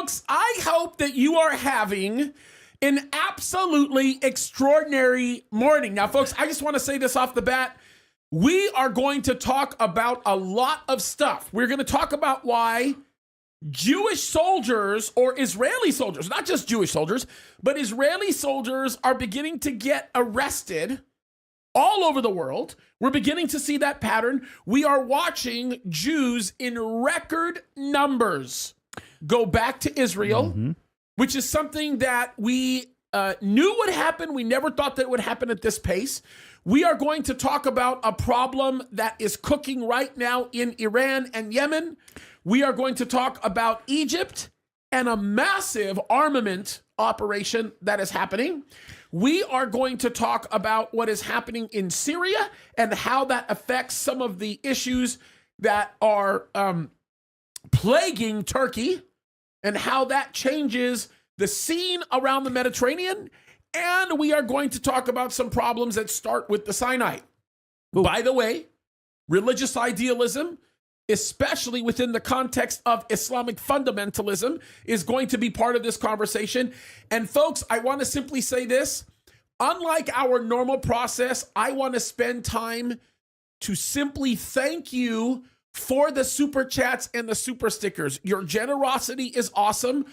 folks, I hope that you are having an absolutely extraordinary morning. Now, folks, I just want to say this off the bat. We are going to talk about a lot of stuff. We're going to talk about why Jewish soldiers or Israeli soldiers, not just Jewish soldiers, but Israeli soldiers are beginning to get arrested all over the world. We're beginning to see that pattern. We are watching Jews in record numbers go back to Israel, which is something that we knew would happen. We never thought that it would happen at this pace. We are going to talk about a problem that is cooking right now in Iran and Yemen. We are going to talk about Egypt and a massive armament operation that is happening. We are going to talk about what is happening in Syria and how that affects some of the issues that are plaguing Turkey and how that changes the scene around the Mediterranean. And we are going to talk about some problems that start with the Sinai. Ooh. By the way, religious idealism, especially within the context of Islamic fundamentalism, is going to be part of this conversation. And folks, I want to simply say this. Unlike our normal process, I want to spend time to simply thank you for the super chats and the super stickers. Your generosity is awesome.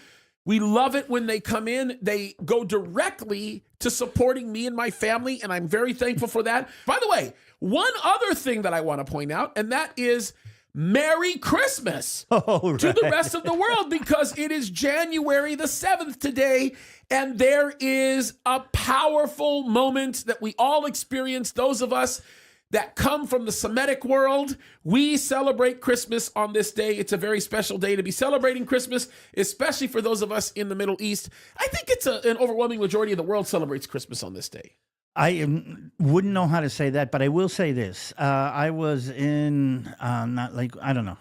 We love it when they come in. They go directly to supporting me and my family, and I'm very thankful for that. By the way, one other thing that I want to point out, and that is Merry Christmas to the rest of the world, because it is January the 7th today, and there is a powerful moment that we all experience, those of us that come from the Semitic world. We celebrate Christmas on this day. It's a very special day to be celebrating Christmas, especially for those of us in the Middle East. I think it's an overwhelming majority of the world celebrates Christmas on this day. I wouldn't know how to say that, but I will say this. I was in, Anaheim,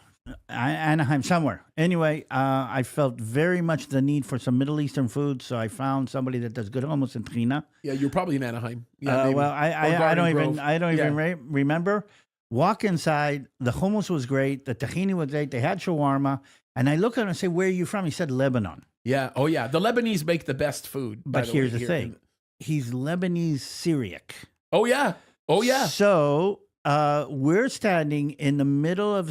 somewhere. Anyway, I felt very much the need for some Middle Eastern food, so I found somebody that does good hummus in Trina. Yeah, you're probably in Anaheim. Yeah, well, I don't even remember. Walk inside. The hummus was great. The tahini was great. They had shawarma. And I look at him and say, "Where are you from?" He said, "Lebanon." Yeah. Oh, yeah. The Lebanese make the best food. But here's the thing. He's Lebanese Syriac. Oh, yeah. Oh, yeah. So we're standing in the middle of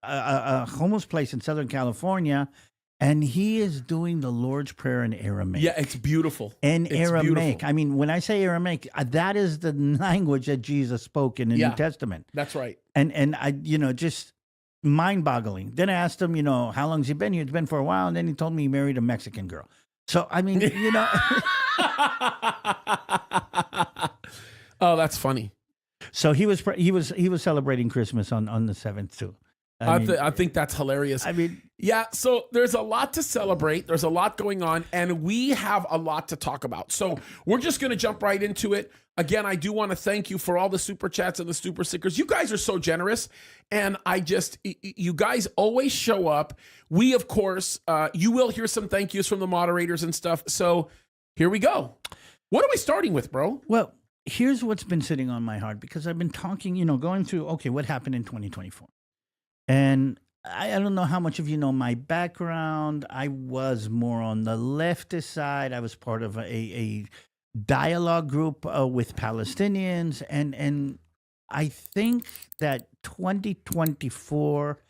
a hummus place in Southern California, and he is doing the Lord's Prayer in Aramaic. Yeah, it's beautiful. It's Aramaic. Beautiful. I mean, when I say Aramaic, that is the language that Jesus spoke in the New Testament. That's right. And I, just mind-boggling. Then I asked him, how long's he been here? It's been for a while. And then he told me he married a Mexican girl. So, I mean, Oh, that's funny. So he was celebrating Christmas on the 7th too. I think that's hilarious. I mean, yeah, so there's a lot to celebrate. There's a lot going on, and we have a lot to talk about. So we're just going to jump right into it. Again, I do want to thank you for all the super chats and the super stickers. You guys are so generous, and you guys always show up. We, of course, you will hear some thank yous from the moderators and stuff. So here we go. What are we starting with, bro? Well, here's what's been sitting on my heart, because I've been talking, going through, okay, what happened in 2024? And I don't know how much of you know my background. I was more on the leftist side. I was part of a dialogue group with Palestinians. And I think that 2024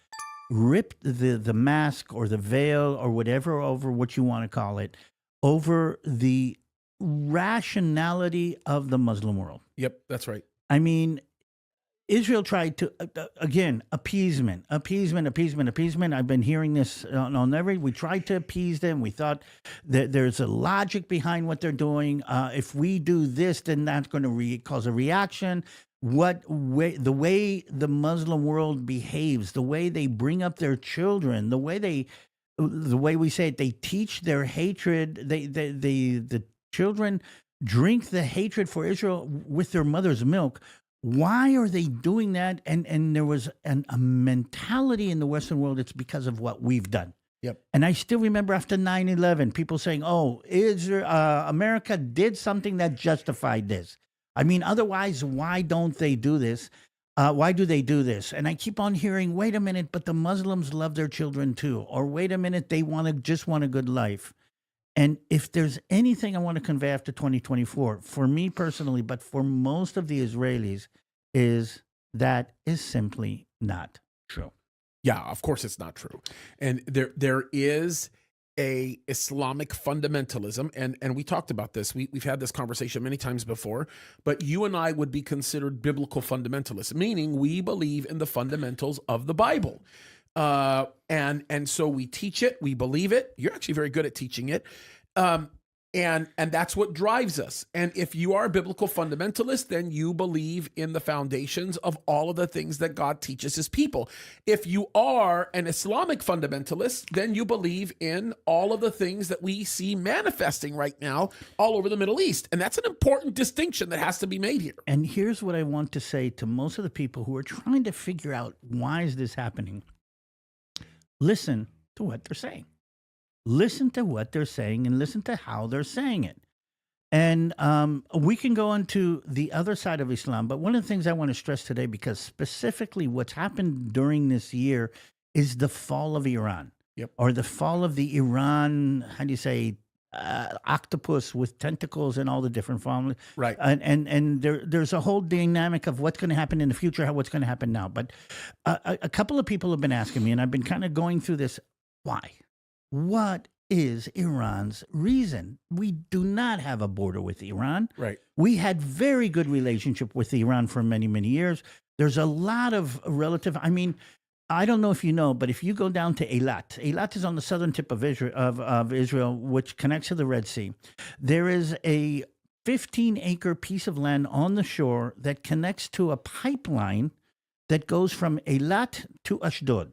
ripped the mask or the veil or whatever, over what you want to call it, over the rationality of the Muslim world. Yep, that's right. I mean, Israel tried to, again, appeasement. I've been hearing this on every, we tried to appease them. We thought that there's a logic behind what they're doing. If we do this, then that's going to cause a reaction. The way the Muslim world behaves, the way they bring up their children, the way we say it, they teach their hatred. The children drink the hatred for Israel with their mother's milk. Why are they doing that? And there was a mentality in the Western world, it's because of what we've done. Yep. And I still remember after 9/11, people saying, "Oh, America did something that justified this." I mean, otherwise, why don't they do this? Why do they do this? And I keep on hearing, wait a minute, but the Muslims love their children too. Or wait a minute, they just want a good life. And if there's anything I want to convey after 2024, for me personally, but for most of the Israelis, is that is simply not true. Yeah, of course it's not true. And there is a Islamic fundamentalism, and we talked about this. We've had this conversation many times before, but you and I would be considered biblical fundamentalists, meaning we believe in the fundamentals of the Bible. And so we teach it, we believe it. You're actually very good at teaching it. And that's what drives us. And if you are a biblical fundamentalist, then you believe in the foundations of all of the things that God teaches his people. If you are an Islamic fundamentalist, then you believe in all of the things that we see manifesting right now all over the Middle East. And that's an important distinction that has to be made here. And here's what I want to say to most of the people who are trying to figure out, why is this happening? Listen to what they're saying. Listen to what they're saying and listen to how they're saying it. And we can go into the other side of Islam, but one of the things I want to stress today, because specifically what's happened during this year is the fall of Iran. Yep. Or the fall of the Iran, how do you say, octopus with tentacles and all the different families. Right. And there's a whole dynamic of what's going to happen in the future, what's going to happen now. But a couple of people have been asking me, and I've been kind of going through this, why? What is Iran's reason? We do not have a border with Iran. Right. We had very good relationship with Iran for many, many years. There's a lot of relative, I mean, I don't know if you know, but if you go down to Eilat is on the southern tip of Israel, which connects to the Red Sea. There is a 15-acre piece of land on the shore that connects to a pipeline that goes from Eilat to Ashdod.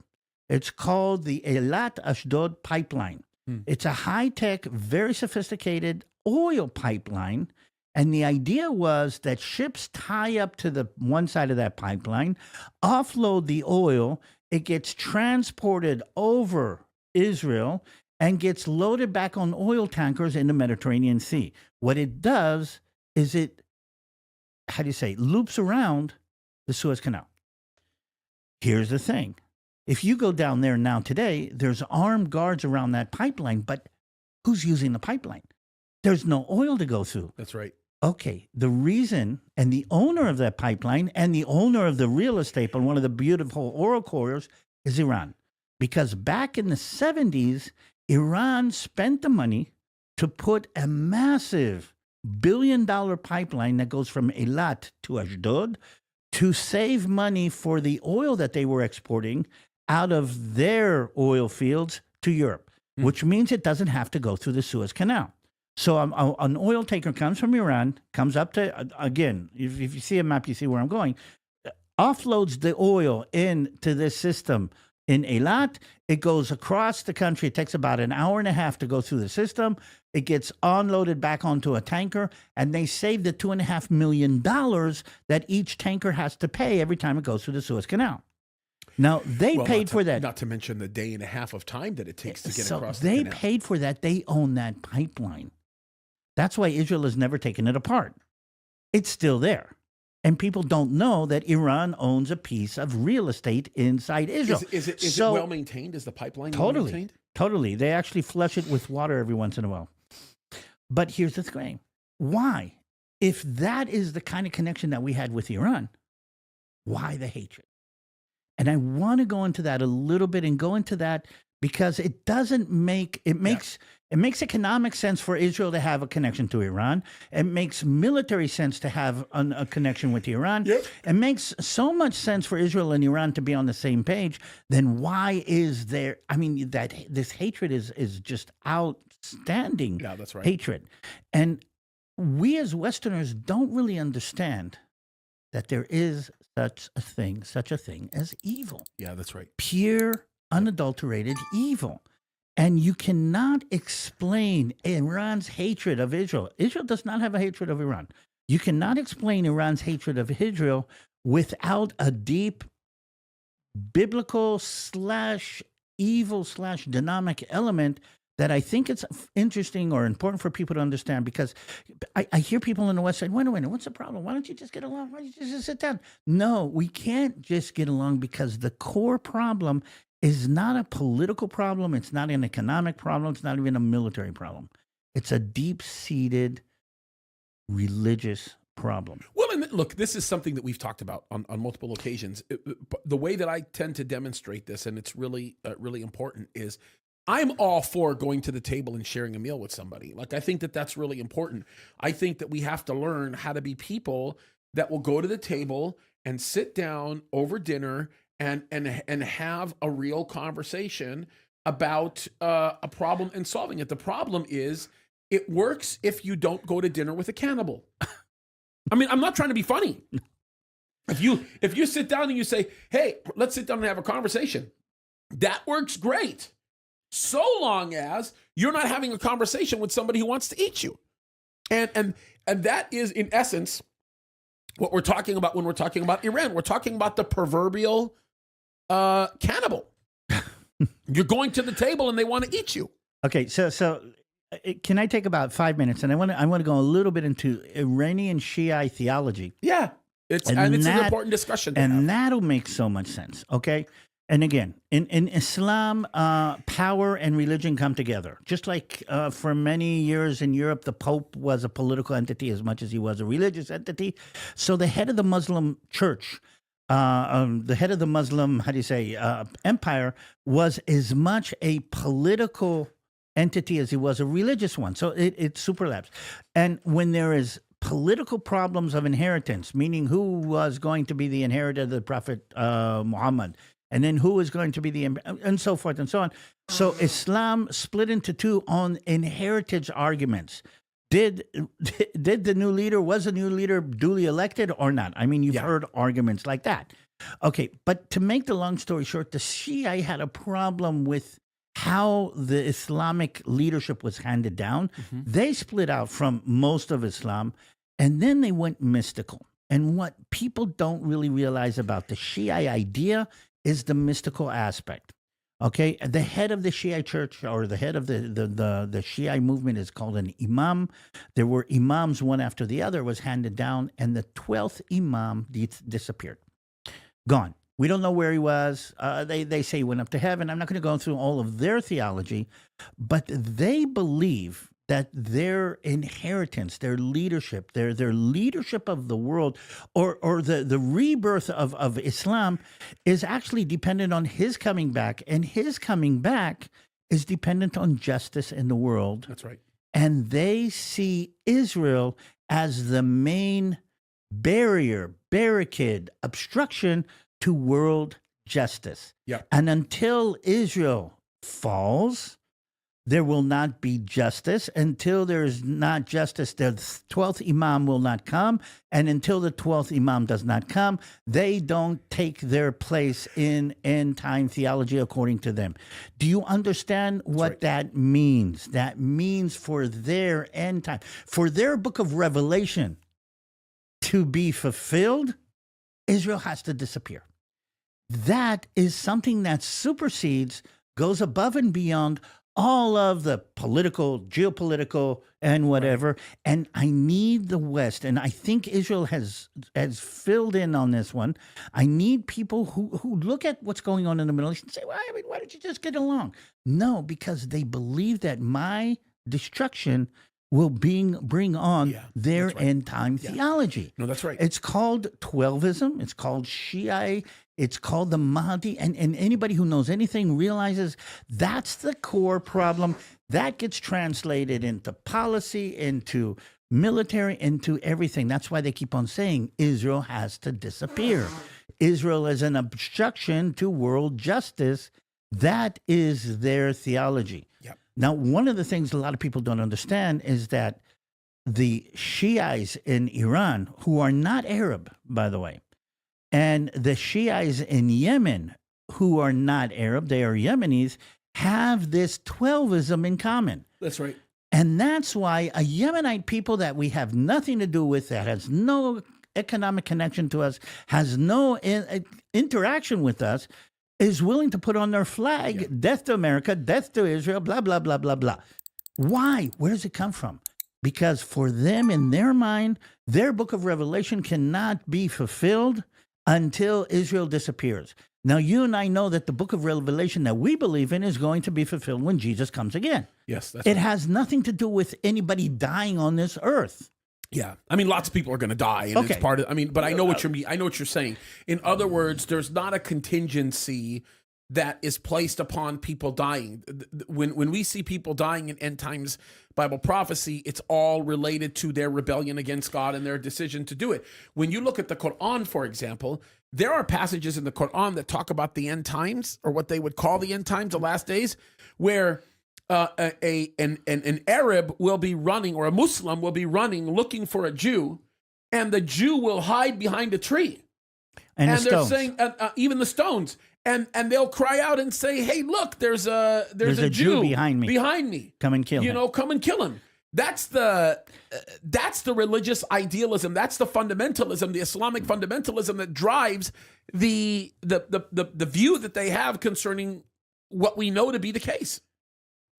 It's called the Eilat-Ashdod pipeline. It's a high-tech, very sophisticated oil pipeline. And the idea was that ships tie up to the one side of that pipeline, offload the oil, it gets transported over Israel and gets loaded back on oil tankers in the Mediterranean Sea. What it does is it, loops around the Suez Canal. Here's the thing. If you go down there now today, there's armed guards around that pipeline, but who's using the pipeline? There's no oil to go through. That's right. Okay, the reason, and the owner of that pipeline and the owner of the real estate on one of the beautiful oil corridors is Iran. Because back in the 70s, Iran spent the money to put a massive billion-dollar pipeline that goes from Eilat to Ashdod to save money for the oil that they were exporting out of their oil fields to Europe, which means it doesn't have to go through the Suez Canal. So an oil tanker comes from Iran, comes up to, again, if you see a map, you see where I'm going, offloads the oil into this system in Eilat. It goes across the country. It takes about an hour and a half to go through the system. It gets unloaded back onto a tanker, and they save the $2.5 million that each tanker has to pay every time it goes through the Suez Canal. Now, they paid for that. Not to mention the day and a half of time that it takes to get across the canal. They paid for that. They own that pipeline. That's why Israel has never taken it apart. It's still there. And people don't know that Iran owns a piece of real estate inside Israel. Is it well maintained? Is the pipeline well maintained? Totally. They actually flush it with water every once in a while. But here's the thing. Why? If that is the kind of connection that we had with Iran, why the hatred? And I want to go into that a little bit and go into that because it doesn't make, it makes economic sense for Israel to have a connection to Iran. It makes military sense to have a connection with Iran. Yep. It makes so much sense for Israel and Iran to be on the same page. Then why is there, I mean, that this hatred is just outstanding. Yeah, that's right. Hatred. And we as Westerners don't really understand that there is such a thing as evil. Yeah, that's right. Pure, unadulterated evil. And you cannot explain Iran's hatred of Israel. Israel does not have a hatred of Iran. You cannot explain Iran's hatred of Israel without a deep biblical / evil / dynamic element that I think it's interesting or important for people to understand, because I hear people in the West say, wait a minute, what's the problem? Why don't you just get along? Why don't you just sit down? No, we can't just get along, because the core problem is not a political problem. It's not an economic problem. It's not even a military problem. It's a deep-seated religious problem. Well, and look, this is something that we've talked about on multiple occasions. The way that I tend to demonstrate this, and it's really, really important, is I'm all for going to the table and sharing a meal with somebody. Like, I think that that's really important. I think that we have to learn how to be people that will go to the table and sit down over dinner and have a real conversation about a problem and solving it. The problem is, it works if you don't go to dinner with a cannibal. I mean, I'm not trying to be funny. If you sit down and you say, hey, let's sit down and have a conversation, that works great. So long as you're not having a conversation with somebody who wants to eat you. And that is, in essence, what we're talking about when we're talking about Iran. We're talking about the proverbial cannibal. You're going to the table and they want to eat you. Okay, so can I take about 5 minutes? And I want to go a little bit into Iranian Shia theology. Yeah, it's an important discussion. And that'll make so much sense, okay? And again, in Islam, power and religion come together. Just like for many years in Europe, the Pope was a political entity as much as he was a religious entity. So the head of the Muslim church, the head of the Muslim, empire, was as much a political entity as he was a religious one. So it superlaps. And when there is political problems of inheritance, meaning who was going to be the inheritor of the Prophet Muhammad, and then who is going to be and so forth and so on. So Islam split into two on inheritance arguments. Did the new leader, was the new leader duly elected or not? I mean, you've heard arguments like that. Okay, but to make the long story short, the Shia had a problem with how the Islamic leadership was handed down. Mm-hmm. They split out from most of Islam, and then they went mystical. And what people don't really realize about the Shia idea is the mystical aspect. Okay, the head of the Shia church, or the head of the Shia movement, is called an imam. There were imams one after the other, was handed down, and the 12th imam disappeared. Gone. We don't know where he was. They say he went up to heaven. I'm not going to go through all of their theology, but they believe that their inheritance, their leadership, their leadership of the world, or the rebirth of Islam is actually dependent on his coming back. And his coming back is dependent on justice in the world. That's right. And they see Israel as the main barricade, obstruction to world justice. Yeah. And until Israel falls, there will not be justice. Until there is not justice, the 12th imam will not come. And until the 12th imam does not come, they don't take their place in end-time theology according to them. Do you understand what that means? That means for their end time, for their book of Revelation to be fulfilled, Israel has to disappear. That is something that supersedes, goes above and beyond all of the political, geopolitical, and whatever. And I need the West, and I think Israel has filled in on this one. I need people who look at what's going on in the Middle East and say, well, I mean, why don't you just get along? No, because they believe that my destruction will bring on their end-time theology. No, that's right. It's called Twelvism. It's called Shia. It's called the Mahdi. And anybody who knows anything realizes that's the core problem. That gets translated into policy, into military, into everything. That's why they keep on saying Israel has to disappear. Israel is an obstruction to world justice. That is their theology. Yep. Now, one of the things a lot of people don't understand is that the Shiites in Iran, who are not Arab, by the way, and the Shiites in Yemen, who are not Arab, they are Yemenis, have this Twelvism in common. That's right. And that's why a Yemenite people that we have nothing to do with, that has no economic connection to us, has no interaction with us, is willing to put on their flag, death to America, death to Israel, blah, blah, blah, blah, blah. Why? Where does it come from? Because for them, in their mind, their book of Revelation cannot be fulfilled until Israel disappears. Now, you and I know that the book of Revelation that we believe in is going to be fulfilled when Jesus comes again. Yes, that's It right. has nothing to do with anybody dying on this earth. Yeah, I mean, lots of people are going to die, and Okay. it's part of. I mean, but I know what you're. I know what you're saying. In other words, there's not a contingency that is placed upon people dying. When we see people dying in end times Bible prophecy, it's all related to their rebellion against God and their decision to do it. When you look at the Quran, for example, there are passages in the Quran that talk about the end times, or what they would call the end times, the last days, where an Arab will be running, or a Muslim will be running looking for a Jew, and the Jew will hide behind a tree. And the they're stones. saying, even the stones, and they'll cry out and say, "Hey, look, there's a Jew behind me. Behind me. Come and kill him." Come and kill him." That's the religious idealism. That's the fundamentalism, the Islamic fundamentalism that drives the view that they have concerning what we know to be the case.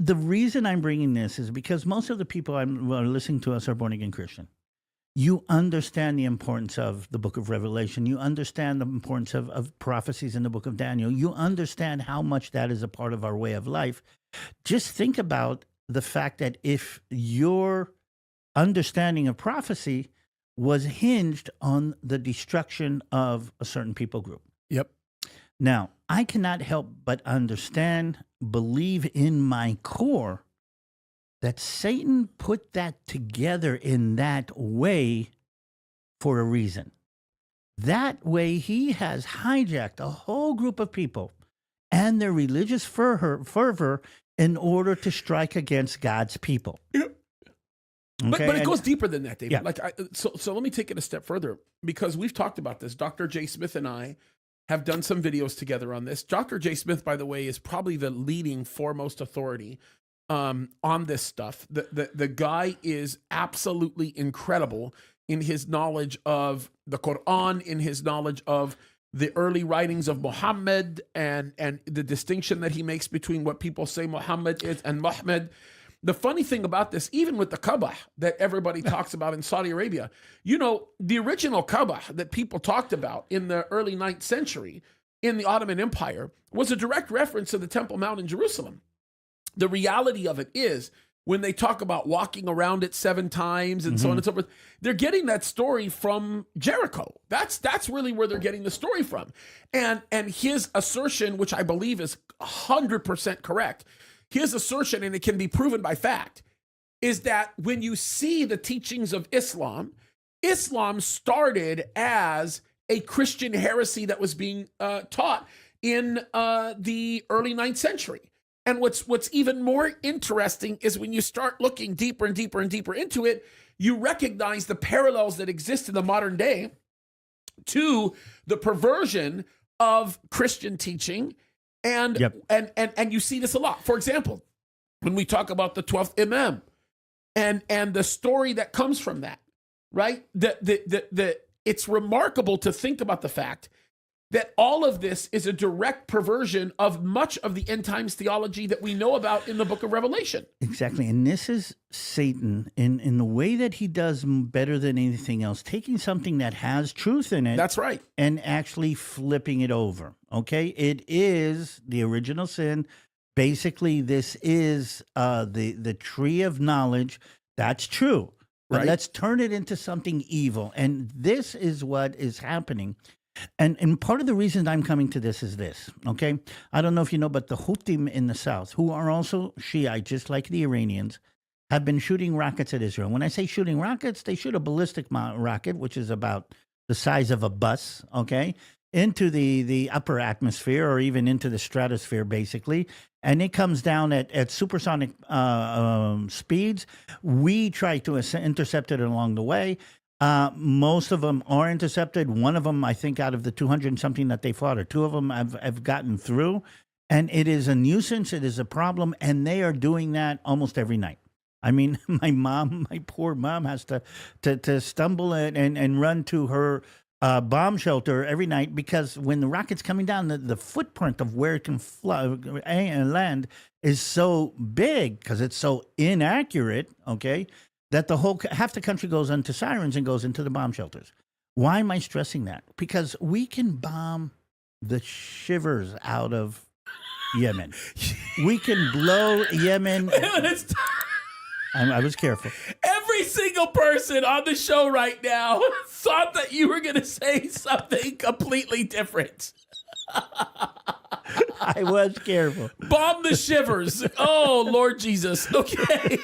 The reason I'm bringing this is because most of the people who are listening to us are born again Christian. You understand the importance of the book of Revelation. You understand the importance of prophecies in the book of Daniel. You understand how much that is a part of our way of life. Just think about the fact that if your understanding of prophecy was hinged on the destruction of a certain people group. Yep. Now, I cannot help but understand, believe in my core, that Satan put that together in that way for a reason. That way, he has hijacked a whole group of people and their religious fervor in order to strike against God's people. Yep. Okay? But it goes deeper than that, David. Yeah. So let me take it a step further, because we've talked about this. Dr. J. Smith and I have done some videos together on this. Dr. J. Smith, by the way, is probably the leading foremost authority on this stuff. The guy is absolutely incredible in his knowledge of the Quran, in his knowledge of the early writings of Muhammad, and the distinction that he makes between what people say Muhammad is and Muhammad. The funny thing about this, even with the Kaaba that everybody talks about in Saudi Arabia, the original Kaaba that people talked about in the early 9th century in the Ottoman Empire was a direct reference to the Temple Mount in Jerusalem. The reality of it is, when they talk about walking around it 7 times and so on and so forth, they're getting that story from Jericho. That's really where they're getting the story from. And his assertion, which I believe is 100% correct, his assertion, and it can be proven by fact, is that when you see the teachings of Islam, Islam started as a Christian heresy that was being taught in the early 9th century. And what's even more interesting is when you start looking deeper and deeper and deeper into it, you recognize the parallels that exist in the modern day to the perversion of Christian teaching. And you see this a lot. For example, when we talk about the 12th Imam and the story that comes from that, right? It's remarkable to think about the fact that all of this is a direct perversion of much of the end times theology that we know about in the book of Revelation. Exactly. And this is Satan in the way that he does better than anything else, taking something that has truth in it. That's right. And actually flipping it over. Okay. It is the original sin. Basically, this is the tree of knowledge. That's true. But Right. let's turn it into something evil. And this is what is happening. And part of the reason I'm coming to this is this, okay? I don't know if you know, but the Houthis in the south, who are also Shia, just like the Iranians, have been shooting rockets at Israel. When I say shooting rockets, they shoot a ballistic rocket, which is about the size of a bus, okay, into the upper atmosphere, or even into the stratosphere, basically. And it comes down at supersonic speeds. We try to intercept it along the way. Most of them are intercepted. One of them, I think, out of the 200 and something that they fought, or 2 of them have gotten through. And it is a nuisance. It is a problem. And they are doing that almost every night. I mean, my poor mom has to stumble and run to her bomb shelter every night because when the rocket's coming down, the footprint of where it can fly and land is so big because it's so inaccurate, okay, that half the country goes into sirens and goes into the bomb shelters. Why am I stressing that? Because we can bomb the shivers out of Yemen. We can blow Yemen. I was careful. Every single person on the show right now thought that you were going to say something completely different. I was careful. Bomb the shivers. Oh, Lord Jesus. Okay.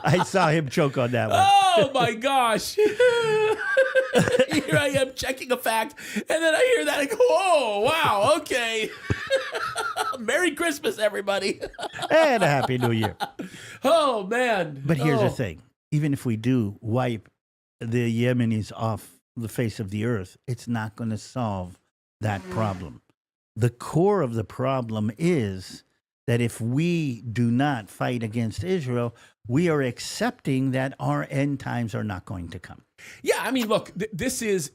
I saw him choke on that one. Oh, my gosh. Here I am checking a fact, and then I hear that and go, oh, wow, okay. Merry Christmas, everybody. And a Happy New Year. Oh, man. But here's the thing. Even if we do wipe the Yemenis off the face of the earth, it's not going to solve that problem. The core of the problem is that if we do not fight against Israel, we are accepting that our end times are not going to come. Yeah, I mean, look, this is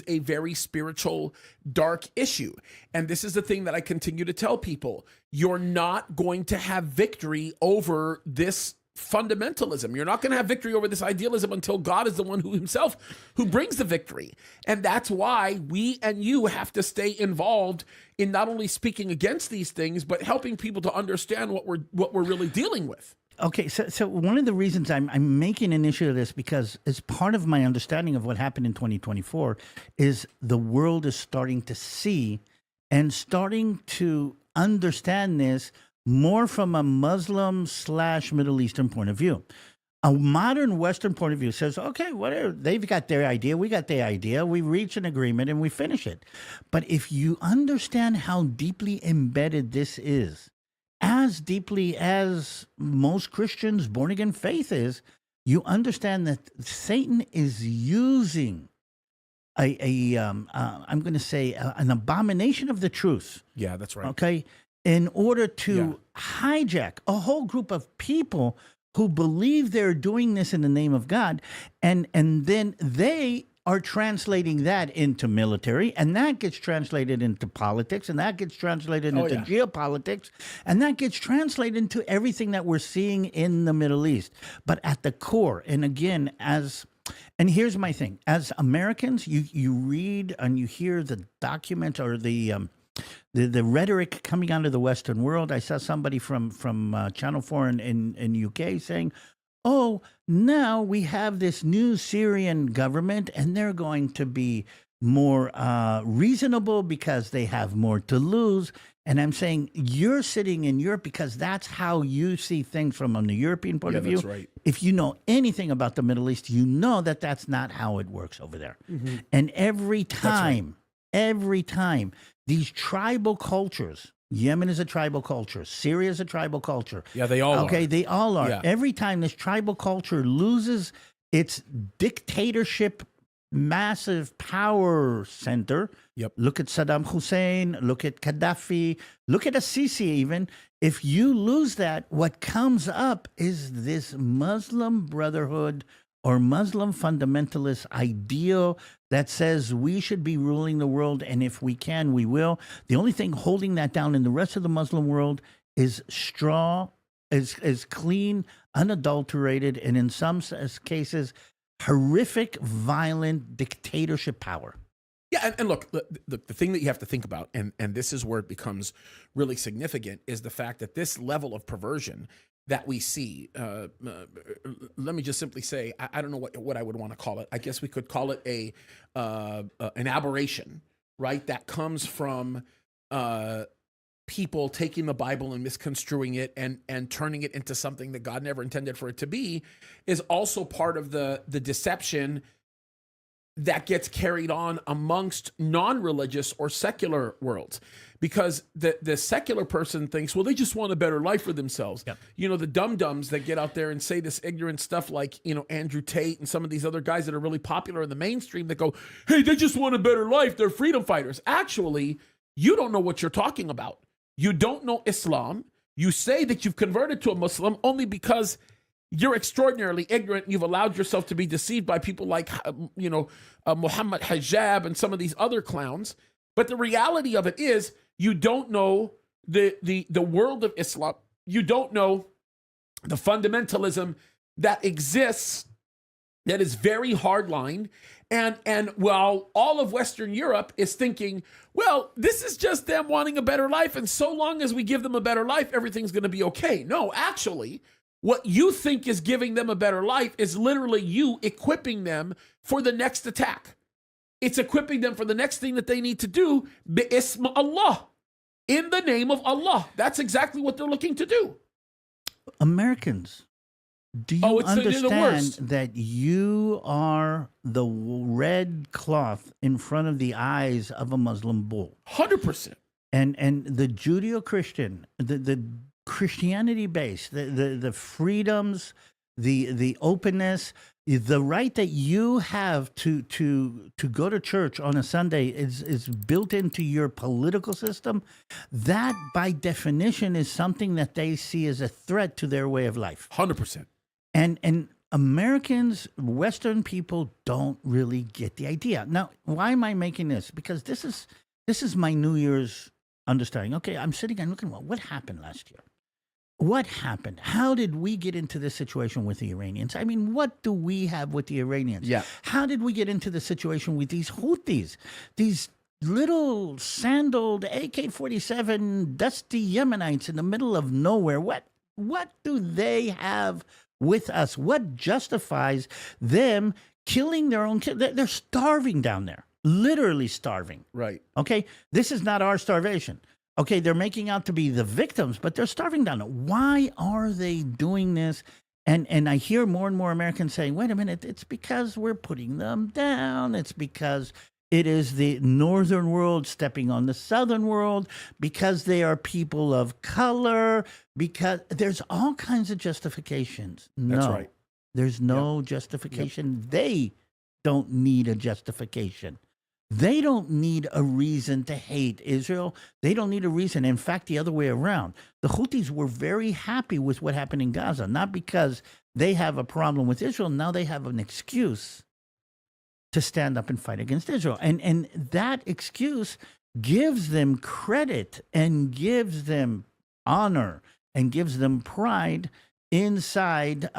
a very spiritual, dark issue. And this is the thing that I continue to tell people. You're not going to have victory over this fundamentalism. You're not going to have victory over this idealism until God is the one who brings the victory. And that's why we and you have to stay involved in not only speaking against these things, but helping people to understand what we're really dealing with. Okay, so one of the reasons I'm making an issue of this, because as part of my understanding of what happened in 2024, is the world is starting to see and starting to understand this more from a Muslim/Middle Eastern point of view. A modern Western point of view says, okay, whatever, they've got their idea, we got their idea, we reach an agreement and we finish it. But if you understand how deeply embedded this is, as deeply as most Christians' born-again faith is, you understand that Satan is using I'm going to say an abomination of the truth. Yeah, that's right. Okay, in order to hijack a whole group of people who believe they're doing this in the name of God, and then they are translating that into military, and that gets translated into politics, and that gets translated into geopolitics, and that gets translated into everything that we're seeing in the Middle East. But at the core, and again, and here's my thing, as Americans, you read and you hear the documents or the rhetoric coming out of the Western world. I saw somebody from Channel 4 in UK saying, oh, now we have this new Syrian government and they're going to be more reasonable because they have more to lose. And I'm saying you're sitting in Europe because that's how you see things from the European point of view. That's right. If you know anything about the Middle East, you know that that's not how it works over there. Mm-hmm. And every time, these tribal cultures, Yemen is a tribal culture. Syria is a tribal culture. Yeah, they all are. Okay, they all are. Yeah. Every time this tribal culture loses its dictatorship, massive power center. Yep. Look at Saddam Hussein. Look at Gaddafi. Look at Assisi even. If you lose that, what comes up is this Muslim Brotherhood or Muslim fundamentalist ideal that says we should be ruling the world, and if we can, we will. The only thing holding that down in the rest of the Muslim world is is clean, unadulterated, and in some cases, horrific, violent dictatorship power. Yeah, and look, the thing that you have to think about, and this is where it becomes really significant, is the fact that this level of perversion that we see, let me just simply say, I don't know what I would want to call it. I guess we could call it an aberration, right? That comes from people taking the Bible and misconstruing it and turning it into something that God never intended for it to be, is also part of the deception that gets carried on amongst non-religious or secular worlds. Because the secular person thinks, well, they just want a better life for themselves. Yep. You know, the dum-dums that get out there and say this ignorant stuff like, you know, Andrew Tate and some of these other guys that are really popular in the mainstream that go, hey, they just want a better life. They're freedom fighters. Actually, you don't know what you're talking about. You don't know Islam. You say that you've converted to a Muslim only because you're extraordinarily ignorant. You've allowed yourself to be deceived by people like, Muhammad Hijab and some of these other clowns. But the reality of it is you don't know the world of Islam. You don't know the fundamentalism that exists that is very hardline. And while all of Western Europe is thinking, well, this is just them wanting a better life, and so long as we give them a better life, everything's going to be okay. No, actually, what you think is giving them a better life is literally you equipping them for the next attack. It's equipping them for the next thing that they need to do, bi'ism Allah, in the name of Allah. That's exactly what they're looking to do. Americans, do you the understand worst. that you are the red cloth in front of the eyes of a Muslim bull? 100%. And the Judeo-Christian, the Christianity base, the freedoms, the openness, the right that you have to go to church on a Sunday is built into your political system. That, by definition, is something that they see as a threat to their way of life. 100%. And Americans, Western people, don't really get the idea. Now, why am I making this? Because this is my New Year's understanding. Okay, I'm sitting and looking, well, what happened last year? What happened? How did we get into this situation with the Iranians? I mean, what do we have with the Iranians? Yeah. How did we get into the situation with these Houthis? These little sandaled AK-47 dusty Yemenites in the middle of nowhere. What do they have with us? What justifies them killing their own kids? They're starving down there, literally starving. Right. Okay, this is not our starvation. Okay, they're making out to be the victims, but they're starving down there. Why are they doing this? And I hear more and more Americans saying, wait a minute, it's because we're putting them down. It's because it is the northern world stepping on the southern world, because they are people of color, because there's all kinds of justifications. That's No, right. there's no justification. They don't need a justification. They don't need a reason to hate Israel. They don't need a reason. In fact, the other way around. The Houthis were very happy with what happened in Gaza, not because they have a problem with Israel. Now they have an excuse to stand up and fight against Israel. And that excuse gives them credit and gives them honor and gives them pride inside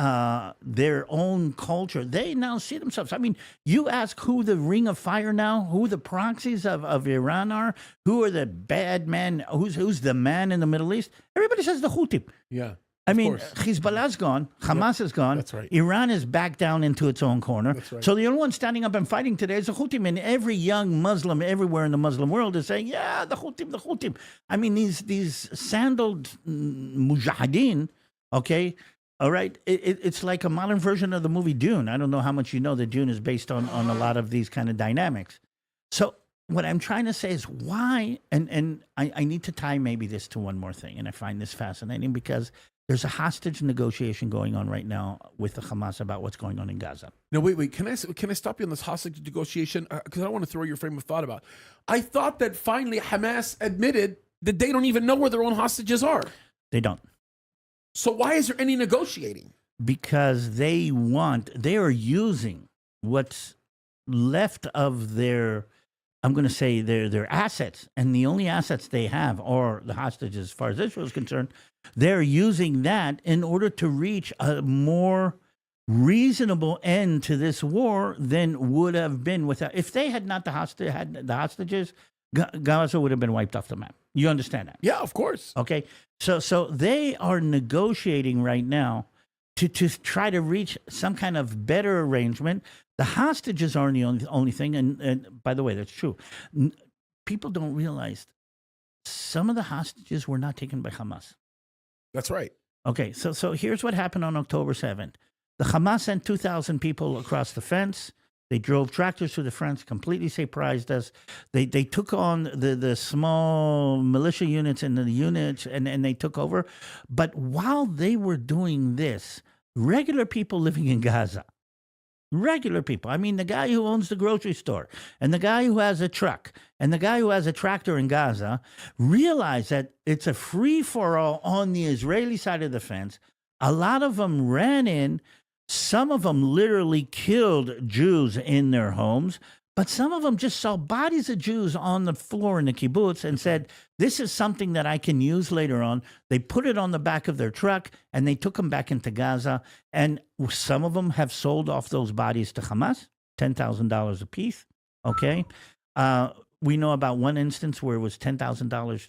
their own culture. They now see themselves. I mean, you ask who the Ring of Fire now, who the proxies of Iran are, who are the bad men, who's the man in the Middle East. Everybody says the Houthi. Yeah. I mean, course. Hezbollah's gone, Hamas is gone. That's right. Iran is back down into its own corner. That's right. So the only one standing up and fighting today is the Houthi. And every young Muslim everywhere in the Muslim world is saying, yeah, the Houthi, the Houthi. I mean, these sandaled mujahideen, okay, all right, it's like a modern version of the movie Dune. I don't know how much you know that Dune is based on a lot of these kind of dynamics. So what I'm trying to say is why, and I need to tie maybe this to one more thing, and I find this fascinating because there's a hostage negotiation going on right now with the Hamas about what's going on in Gaza. No, wait. Can I stop you on this hostage negotiation? Because I don't want to throw your frame of thought about. I thought that finally Hamas admitted that they don't even know where their own hostages are. They don't. So why is there any negotiating? Because they are using what's left of their, I'm going to say their assets, and the only assets they have are the hostages as far as Israel is concerned. They're using that in order to reach a more reasonable end to this war than would have been without. If they had not had the hostages, Gaza would have been wiped off the map. You understand that? Yeah, of course. Okay. So they are negotiating right now to try to reach some kind of better arrangement. The hostages aren't the only thing. And by the way, that's true. People don't realize some of the hostages were not taken by Hamas. That's right. Okay, so here's what happened on October 7th. The Hamas sent 2,000 people across the fence. They drove tractors through the fence, completely surprised us. They took on the small militia units and the units, and they took over. But while they were doing this, regular people living in Gaza, regular people, I mean, the guy who owns the grocery store and the guy who has a truck and the guy who has a tractor in Gaza realized that it's a free-for-all on the Israeli side of the fence. A lot of them ran in. Some of them literally killed Jews in their homes, but some of them just saw bodies of Jews on the floor in the kibbutz and said, this is something that I can use later on. They put it on the back of their truck and they took them back into Gaza. And some of them have sold off those bodies to Hamas, $10,000 a piece. Okay. We know about one instance where it was $10,000.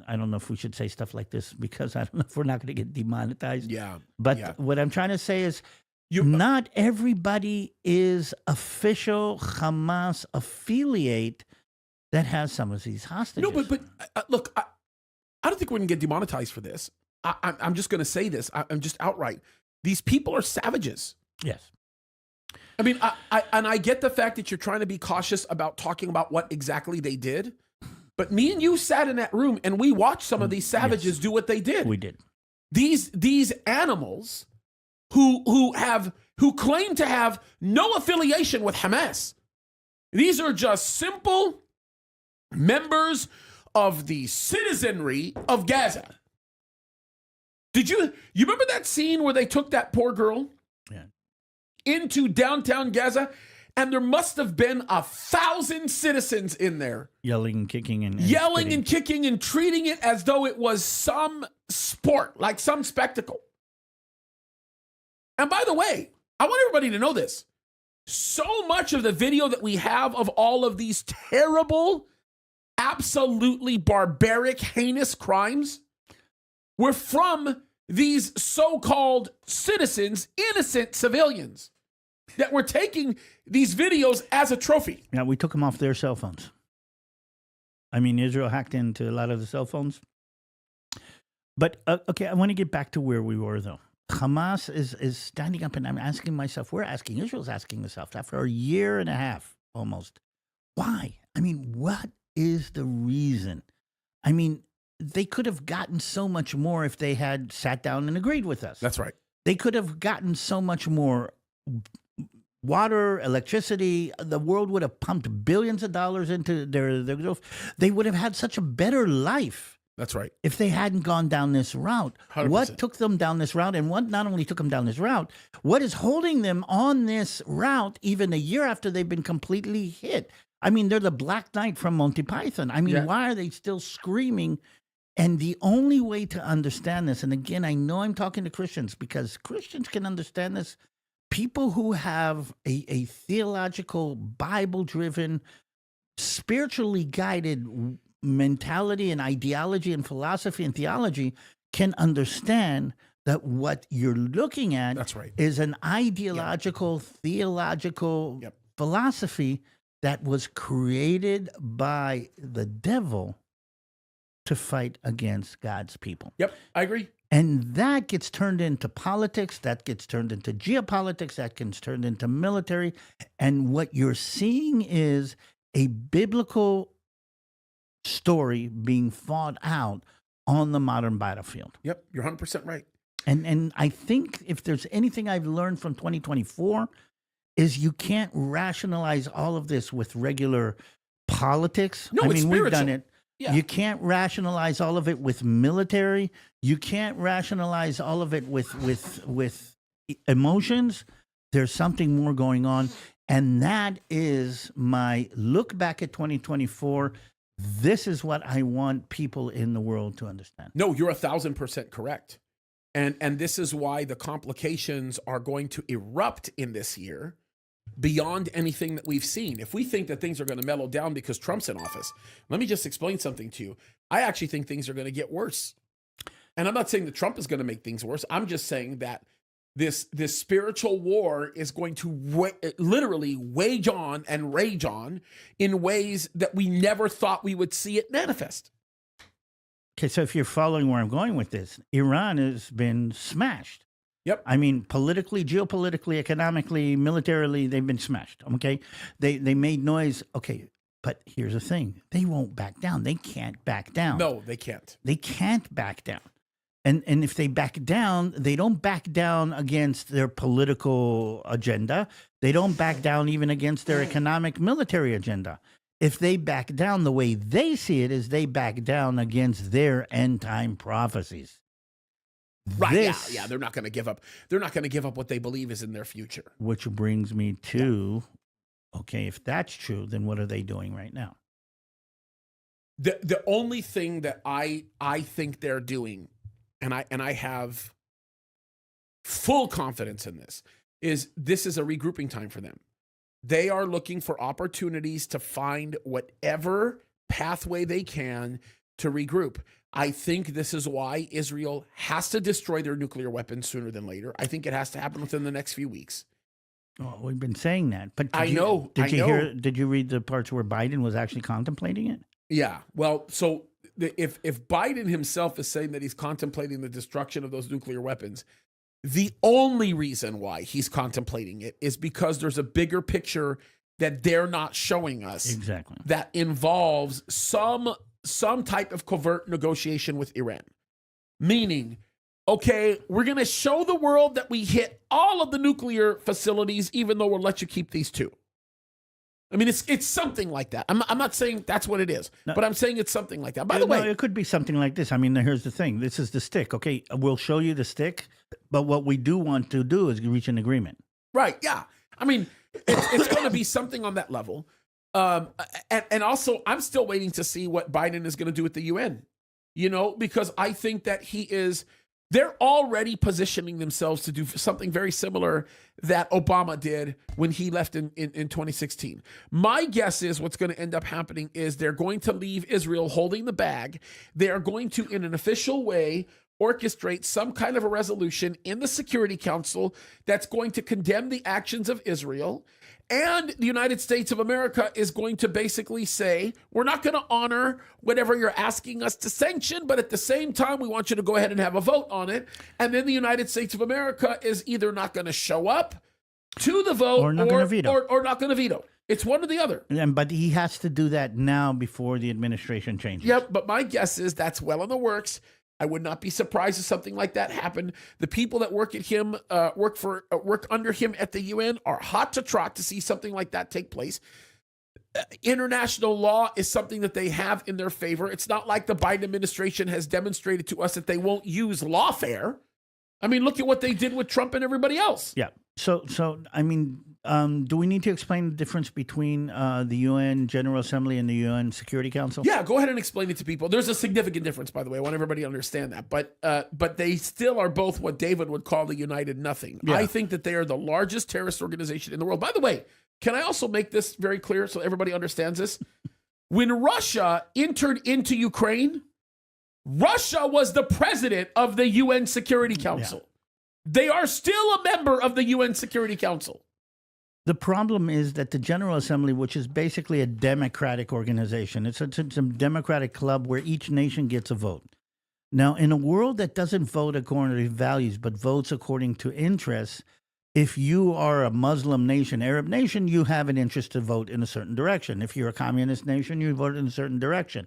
I don't know if we should say stuff like this because I don't know if we're not going to get demonetized. Yeah. But what I'm trying to say is, not everybody is official Hamas affiliate that has some of these hostages. No, but look, I don't think we're going to get demonetized for this. I'm just going to say this. I'm just outright. These people are savages. Yes. I mean, I get the fact that you're trying to be cautious about talking about what exactly they did. But me and you sat in that room and we watched some of these savages do what they did. We did. These animals who claim to have no affiliation with Hamas. These are just simple members of the citizenry of Gaza. You remember that scene where they took that poor girl into downtown Gaza? And there must have been 1,000 citizens in there. Yelling and kicking and kicking and treating it as though it was some sport, like some spectacle. And by the way, I want everybody to know this. So much of the video that we have of all of these terrible, absolutely barbaric, heinous crimes were from these so-called citizens, innocent civilians, that were taking these videos as a trophy. Yeah, we took them off their cell phones. I mean, Israel hacked into a lot of the cell phones. But, okay, I want to get back to where we were, though. Hamas is standing up, and I'm asking myself, Israel's asking itself, after a year and a half, almost, why? I mean, what is the reason? I mean, they could have gotten so much more if they had sat down and agreed with us. That's right. They could have gotten so much more water, electricity. The world would have pumped billions of dollars into their they would have had such a better life. That's right. If they hadn't gone down this route. 100%. What took them down this route, and what not only took them down this route, what is holding them on this route even a year after they've been completely hit? I mean, they're the Black Knight from Monty Python. I mean, why are they still screaming? And the only way to understand this, and again, I know I'm talking to Christians because Christians can understand this. People who have a theological, Bible-driven, spiritually guided mentality and ideology and philosophy and theology can understand that what you're looking at is an ideological, theological philosophy that was created by the devil to fight against God's people. Yep, I agree. And that gets turned into politics, that gets turned into geopolitics, that gets turned into military. And what you're seeing is a biblical story being fought out on the modern battlefield. Yep, you're 100% right. And I think if there's anything I've learned from 2024 is you can't rationalize all of this with regular politics. No, I it's mean, spiritual. we've done it. Yeah. You can't rationalize all of it with military. You can't rationalize all of it with emotions. There's something more going on. And that is my look back at 2024. This is what I want people in the world to understand. No, you're 1,000% correct. And this is why the complications are going to erupt in this year beyond anything that we've seen. If we think that things are going to mellow down because Trump's in office, let me just explain something to you. I actually think things are going to get worse. And I'm not saying that Trump is going to make things worse. I'm just saying that this spiritual war is going to literally wage on and rage on in ways that we never thought we would see it manifest. Okay, so if you're following where I'm going with this, Iran has been smashed. Yep. I mean, politically, geopolitically, economically, militarily, they've been smashed. Okay, they made noise. Okay, but here's the thing: they won't back down. They can't back down. No, they can't. They can't back down. And if they back down, they don't back down against their political agenda. They don't back down even against their economic military agenda. If they back down, the way they see it is they back down against their end time prophecies. Right? This, Yeah. They're not going to give up. They're not going to give up what they believe is in their future. which brings me to, okay, if that's true, then what are they doing right now? The only thing that I think they're doing, and I have full confidence in this is a regrouping time for them. They are looking for opportunities to find whatever pathway they can to regroup. I think this is why Israel has to destroy their nuclear weapons sooner than later. I think it has to happen within the next few weeks. Oh, we've been saying that, but I know. Did you read the parts where Biden was actually contemplating it? Yeah. Well, so if Biden himself is saying that he's contemplating the destruction of those nuclear weapons, the only reason why he's contemplating it is because there's a bigger picture that they're not showing us. Exactly. That involves some type of covert negotiation with Iran. Meaning, okay, we're going to show the world that we hit all of the nuclear facilities, even though we'll let you keep these two. I mean, it's something like that. I'm not saying that's what it is, but I'm saying it's something like that. By the way, it could be something like this. I mean, here's the thing. This is the stick. Okay, we'll show you the stick, but what we do want to do is reach an agreement. Right, yeah. I mean, it's going to be something on that level. And also, I'm still waiting to see what Biden is going to do with the UN, because I think that they're already positioning themselves to do something very similar that Obama did when he left in 2016. My guess is what's going to end up happening is they're going to leave Israel holding the bag. They are going to, in an official way, orchestrate some kind of a resolution in the Security Council that's going to condemn the actions of Israel. And the United States of America is going to basically say, we're not going to honor whatever you're asking us to sanction, but at the same time, we want you to go ahead and have a vote on it. And then the United States of America is either not going to show up to the vote or not going to veto. Or not going to veto. It's one or the other. But he has to do that now before the administration changes. Yep, but my guess is that's well in the works. I would not be surprised if something like that happened. The people that work work under him at the UN are hot to trot to see something like that take place. International law is something that they have in their favor. It's not like the Biden administration has demonstrated to us that they won't use lawfare. I mean, look at what they did with Trump and everybody else. Yeah. So I mean, do we need to explain the difference between the UN General Assembly and the UN Security Council? Yeah, go ahead and explain it to people. There's a significant difference, by the way. I want everybody to understand that. But they still are both what David would call the United Nothing. Yeah. I think that they are the largest terrorist organization in the world. By the way, can I also make this very clear so everybody understands this? When Russia entered into Ukraine, Russia was the president of the UN Security Council. Yeah. They are still a member of the UN Security Council. The problem is that the General Assembly, which is basically a democratic organization, it's a democratic club where each nation gets a vote. Now, in a world that doesn't vote according to values, but votes according to interests, if you are a Muslim nation, Arab nation, you have an interest to vote in a certain direction. If you're a communist nation, you vote in a certain direction.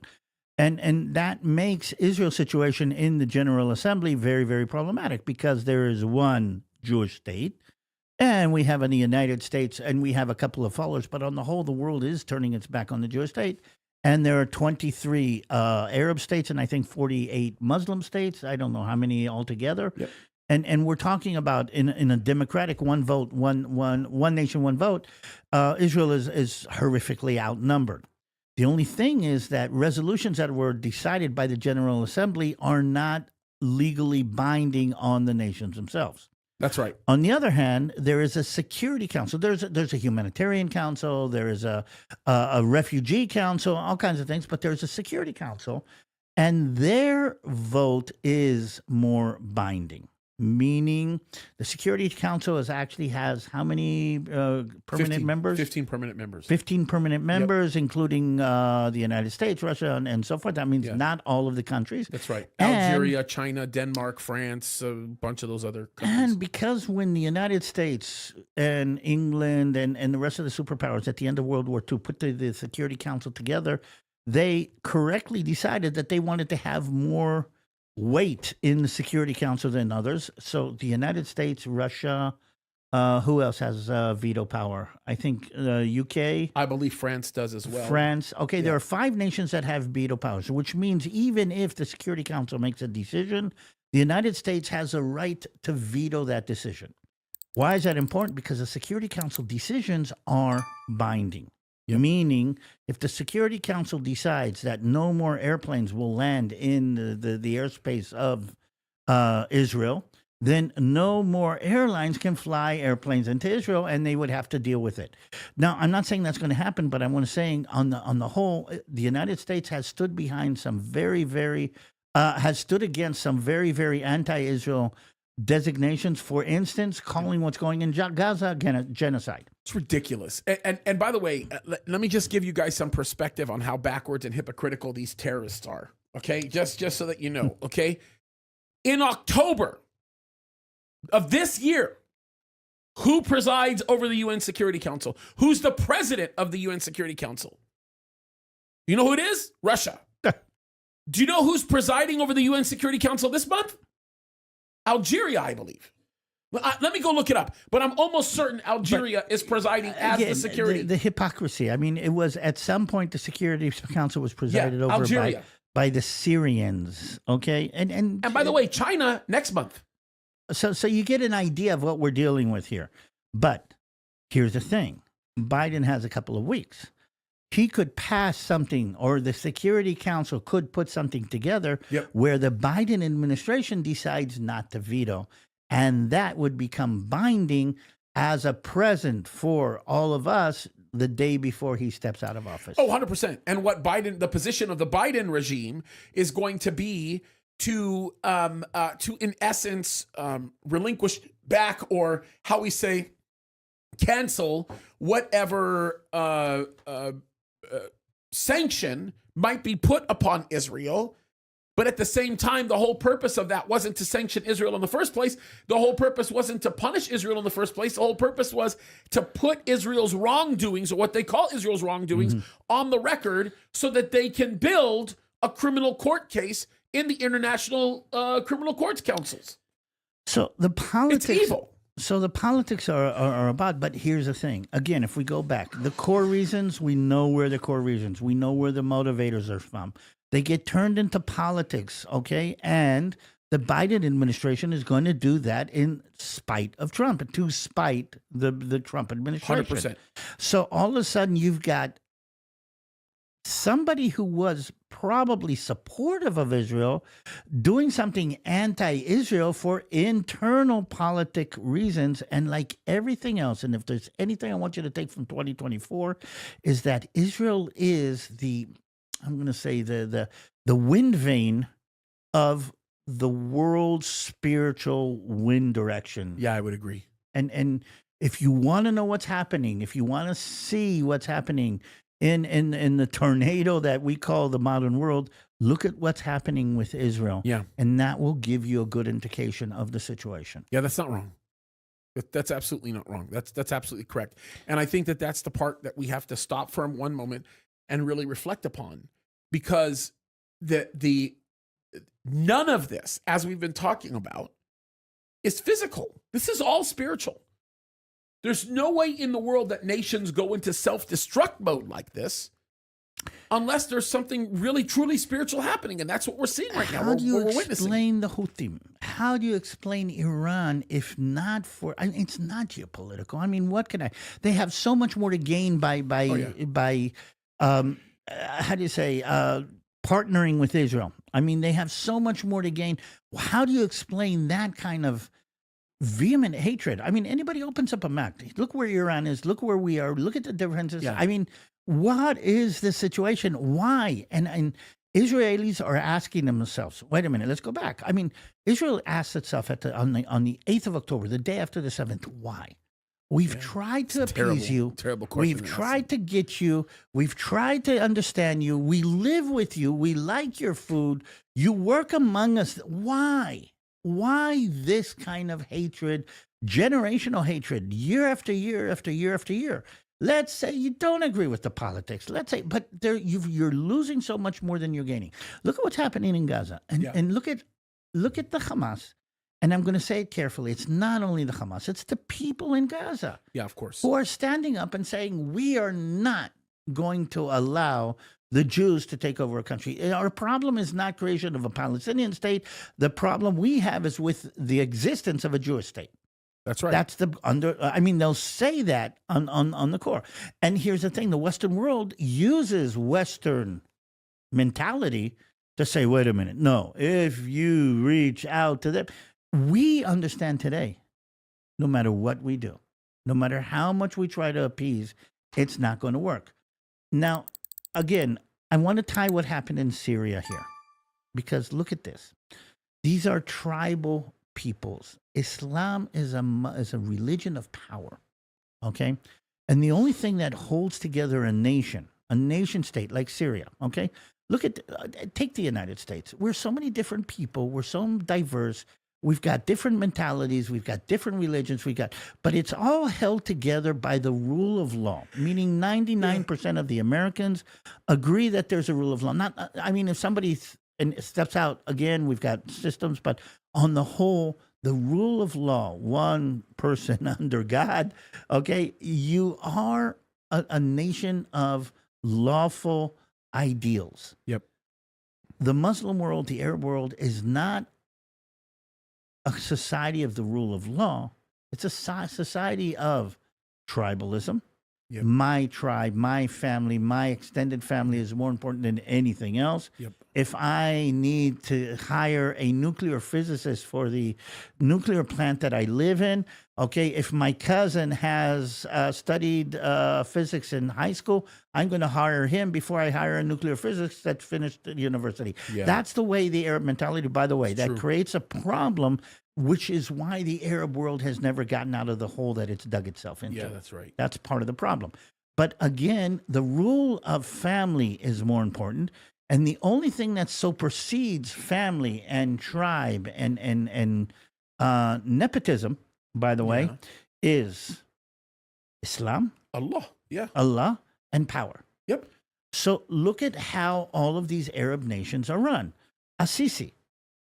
And that makes Israel's situation in the General Assembly very, very problematic because there is one Jewish state, and we have in the United States, and we have a couple of followers, but on the whole, the world is turning its back on the Jewish state. And there are 23 Arab states and I think 48 Muslim states. I don't know how many altogether. Yep. And we're talking about in a democratic one nation, one vote, Israel is horrifically outnumbered. The only thing is that resolutions that were decided by the General Assembly are not legally binding on the nations themselves. That's right. On the other hand, there is a Security Council. There's a humanitarian council. There is a refugee council, all kinds of things. But there's a Security Council, and their vote is more binding. Meaning the Security Council actually has how many permanent members? 15 permanent members. 15 permanent members, yep. Including the United States, Russia, and so forth. That means not all of the countries. That's right. Algeria, China, Denmark, France, a bunch of those other countries. And because when the United States and England and the rest of the superpowers at the end of World War II put the Security Council together, they correctly decided that they wanted to have more weight in the Security Council than others. So the United States, Russia, who else has veto power? I think UK. I believe France does as well. France. Okay, yeah. There are 5 nations that have veto powers, which means even if the Security Council makes a decision, The United States has a right to veto that decision. Why is that important? Because the Security Council decisions are binding. Yep. Meaning, if the Security Council decides that no more airplanes will land in the airspace of Israel, then no more airlines can fly airplanes into Israel, and they would have to deal with it. Now, I'm not saying that's going to happen, but I want to say on the whole, the United States has stood behind some has stood against some very, very anti-Israel designations. For instance, calling what's going in Gaza again a genocide. It's ridiculous. And by the way, let me just give you guys some perspective on how backwards and hypocritical these terrorists are. Okay, just so that you know. Okay, in October of this year, who presides over the UN Security Council? Who's the president of the UN Security Council? You know who it is? Russia. Do you know who's presiding over the UN Security Council this month? Algeria, I believe. Let me go look it up. But I'm almost certain Algeria is presiding as the security. The hypocrisy. I mean, it was at some point the Security Council was presided over Algeria. by the Syrians. Okay, and by the way, China next month. So you get an idea of what we're dealing with here. But here's the thing: Biden has a couple of weeks. He could pass something, or the Security Council could put something together where the Biden administration decides not to veto. And that would become binding as a present for all of us the day before he steps out of office. Oh, 100%. And what the position of the Biden regime is going to be to in essence, relinquish back, or how we say, cancel whatever sanction might be put upon Israel. But at the same time, the whole purpose of that wasn't to sanction Israel in the first place. The whole purpose wasn't to punish Israel in the first place. The whole purpose was to put Israel's wrongdoings, or what they call Israel's wrongdoings, on the record so that they can build a criminal court case in the international criminal courts councils. So the politics... It's evil. So the politics are about, but here's the thing. Again, if we go back, the core reasons, we know where the core reasons, we know where the motivators are from. They get turned into politics, okay? And the Biden administration is going to do that in spite of Trump, to spite the Trump administration. 100%. So all of a sudden you've got somebody who was probably supportive of Israel doing something anti-Israel for internal politic reasons. And like everything else, and if there's anything I want you to take from 2024, is that Israel is I'm going to say the wind vane of the world's spiritual wind direction. Yeah, I would agree. And if you want to know what's happening, if you want to see what's happening in the tornado that we call the modern world, look at what's happening with Israel. Yeah. And that will give you a good indication of the situation. Yeah, that's not wrong. That's absolutely not wrong. That's absolutely correct. And I think that that's the part that we have to stop for one moment and really reflect upon, because the none of this, as we've been talking about, is physical. This is all spiritual. There's no way in the world that nations go into self-destruct mode like this unless there's something really, truly spiritual happening. And that's what we're seeing right now. How do you we're witnessing. explain the Houthis? How do you explain Iran if not for... I mean, it's not geopolitical. I mean, what can I... They have so much more to gain by how do you say, partnering with Israel. I mean, they have so much more to gain. How do you explain that kind of vehement hatred? I mean, anybody opens up a map. Look where Iran is. Look where we are. Look at the differences. Yeah. I mean, what is the situation? Why? And Israelis are asking themselves, wait a minute, let's go back. I mean, Israel asked itself on the 8th of October, the day after the 7th, why? We've tried to appease you. Terrible question. We've tried to get you. We've tried to understand you. We live with you. We like your food. You work among us. Why? Why this kind of hatred, generational hatred, year after year after year after year? Let's say you don't agree with the politics. Let's say, but you're losing so much more than you're gaining. Look at what's happening in Gaza, and look at the Hamas. And I'm going to say it carefully. It's not only the Hamas, it's the people in Gaza. Yeah, of course. Who are standing up and saying, we are not going to allow the Jews to take over a country. Our problem is not creation of a Palestinian state. The problem we have is with the existence of a Jewish state. That's right. That's the I mean, they'll say that on the core. And here's the thing: the Western world uses Western mentality to say, "Wait a minute, no. If you reach out to them, we understand today. No matter what we do, no matter how much we try to appease, it's not going to work." Now, again, I want to tie what happened in Syria here, because look at this. These are tribal peoples. Islam is a religion of power, okay? And the only thing that holds together a nation state like Syria, okay? Look at, take the United States. We're so many different people. We're so diverse. We've got different mentalities. We've got different religions. But it's all held together by the rule of law, meaning 99% of the Americans agree that there's a rule of law. I mean, if somebody steps out, again, we've got systems, but on the whole, the rule of law, one person under God, okay, you are a nation of lawful ideals. Yep. The Muslim world, the Arab world is not a society of the rule of law. It's a society of tribalism. Yep. My tribe, my family, my extended family is more important than anything else. Yep. If I need to hire a nuclear physicist for the nuclear plant that I live in, okay, if my cousin has studied physics in high school, I'm going to hire him before I hire a nuclear physicist that finished at university. Yeah. That's the way the Arab mentality, by the way, that True. creates a problem, which is why the Arab world has never gotten out of the hole that it's dug itself into. Yeah, that's right. That's part of the problem. But again, the rule of family is more important. And the only thing that supersedes family and tribe and nepotism, by the way, is Islam, Allah, and power. Yep. So look at how all of these Arab nations are run. Assisi,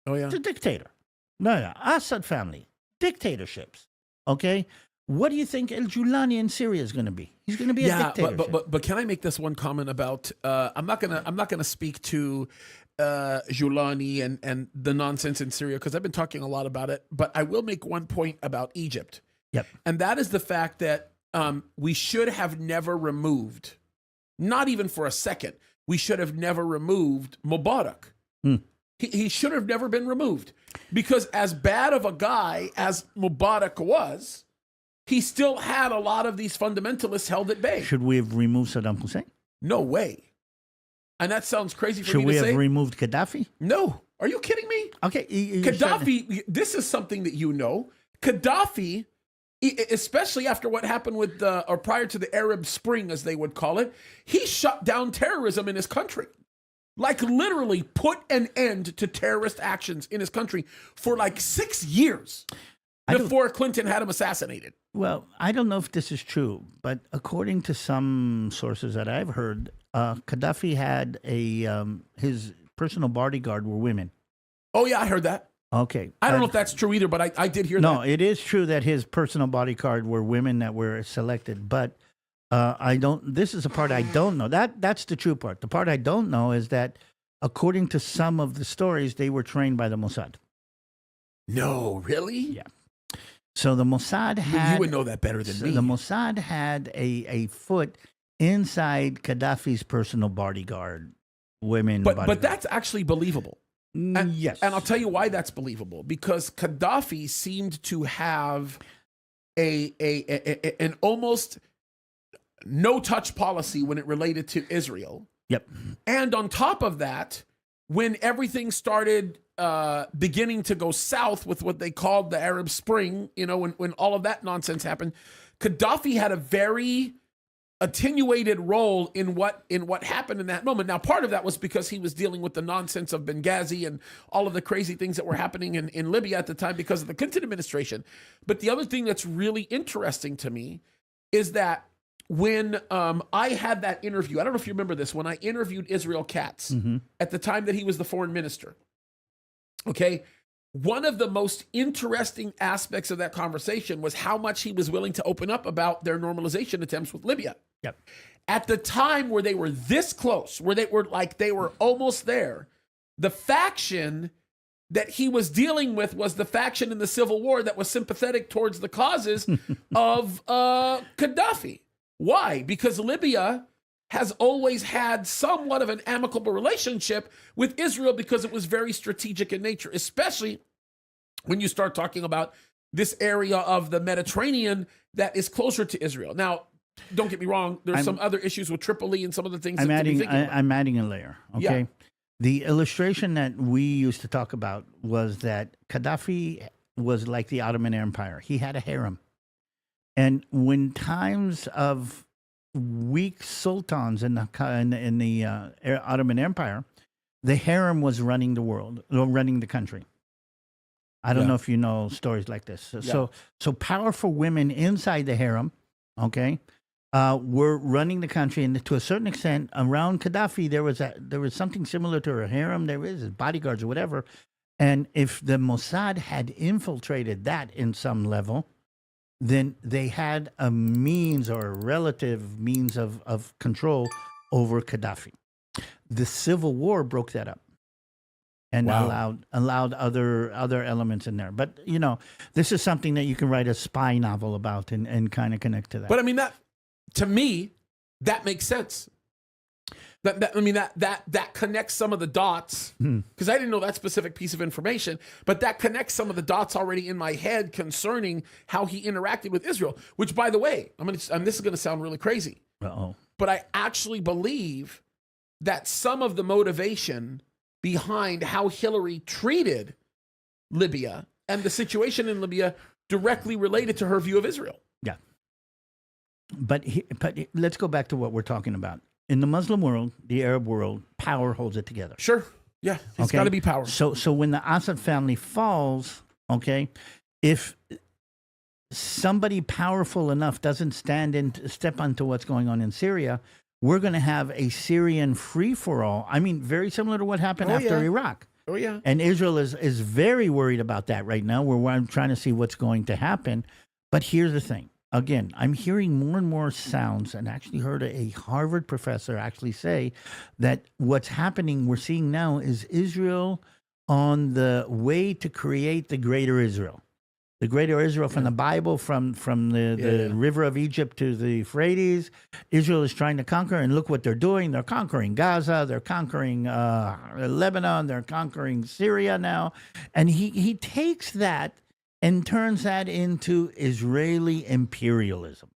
Oh, yeah. the dictator. No, Assad family, dictatorships. Okay? What do you think El Julani in Syria is going to be? He's going to be a dictatorship. But can I make this one comment about? I'm not gonna speak to Julani and the nonsense in Syria, because I've been talking a lot about it. But I will make one point about Egypt. Yep. And that is the fact that we should have never removed, not even for a second, we should have never removed Mubarak. He should have never been removed, because as bad of a guy as Mubarak was, he still had a lot of these fundamentalists held at bay. Should we have removed Saddam Hussein? No way. And that sounds crazy for Should me we to say. have removed Gaddafi? No. Are you kidding me? Okay. Gaddafi, this is something that you know. Gaddafi, especially after what happened with, or prior to the Arab Spring, as they would call it, he shut down terrorism in his country. Like literally put an end to terrorist actions in his country for like 6 years before Clinton had him assassinated. Well, I don't know if this is true, but according to some sources that I've heard, Gaddafi had his personal bodyguard were women. Oh, yeah, I heard that. Okay. I don't know if that's true either, but I did hear that. No, it is true that his personal bodyguard were women that were selected, but this is the part I don't know. That's the true part. The part I don't know is that according to some of the stories, they were trained by the Mossad. No, really? Yeah. So the Mossad had... You would know that better than me. The Mossad had a foot inside Gaddafi's personal bodyguard, women. But that's actually believable. Yes. And I'll tell you why that's believable. Because Gaddafi seemed to have an almost no-touch policy when it related to Israel. Yep. And on top of that, when everything started beginning to go south with what they called the Arab Spring, when all of that nonsense happened, Gaddafi had a very attenuated role in what happened in that moment. Now, part of that was because he was dealing with the nonsense of Benghazi and all of the crazy things that were happening in Libya at the time because of the Clinton administration. But the other thing that's really interesting to me is that when I had that interview, I don't know if you remember this, when I interviewed Israel Katz at the time that he was the foreign minister, okay, one of the most interesting aspects of that conversation was how much he was willing to open up about their normalization attempts with Libya. Yep. at the time where they were this close, where they were almost there, the faction that he was dealing with was the faction in the Civil War that was sympathetic towards the causes of Gaddafi. Why? Because Libya has always had somewhat of an amicable relationship with Israel because it was very strategic in nature, especially when you start talking about this area of the Mediterranean that is closer to Israel. Now, don't get me wrong, there's some other issues with Tripoli and some of the things I'm adding a layer, okay? Yeah. The illustration that we used to talk about was that Gaddafi was like the Ottoman Empire. He had a harem. And when times of weak sultans in the Ottoman Empire, the harem was running the world, or running the country. I don't know if you know stories like this. So powerful women inside the harem, okay, were running the country, and to a certain extent, around Gaddafi, there was something similar to a harem. There is bodyguards or whatever, and if the Mossad had infiltrated that in some level, then they had a means or a relative means of control over Gaddafi. The Civil War broke that up and allowed other elements in there. But, you know, this is something that you can write a spy novel about and kind of connect to that. But I mean, that, to me, that makes sense. That connects some of the dots, because I didn't know that specific piece of information, but that connects some of the dots already in my head concerning how he interacted with Israel, which, by the way, this is going to sound really crazy, but I actually believe that some of the motivation behind how Hillary treated Libya and the situation in Libya directly related to her view of Israel. Yeah. But let's go back to what we're talking about. In the Muslim world, the Arab world, power holds it together. Sure. Yeah. It's got to be power. So when the Assad family falls, okay, if somebody powerful enough doesn't step onto what's going on in Syria, we're going to have a Syrian free-for-all. I mean, very similar to what happened after Iraq. Oh, yeah. And Israel is very worried about that right now. I'm trying to see what's going to happen. But here's the thing. Again, I'm hearing more and more sounds, and actually heard a Harvard professor actually say that what's happening, we're seeing now, is Israel on the way to create the greater Israel. The greater Israel from the Bible, from the river of Egypt to the Euphrates. Israel is trying to conquer, and look what they're doing. They're conquering Gaza. They're conquering Lebanon. They're conquering Syria now. And he takes that and turns that into Israeli imperialism.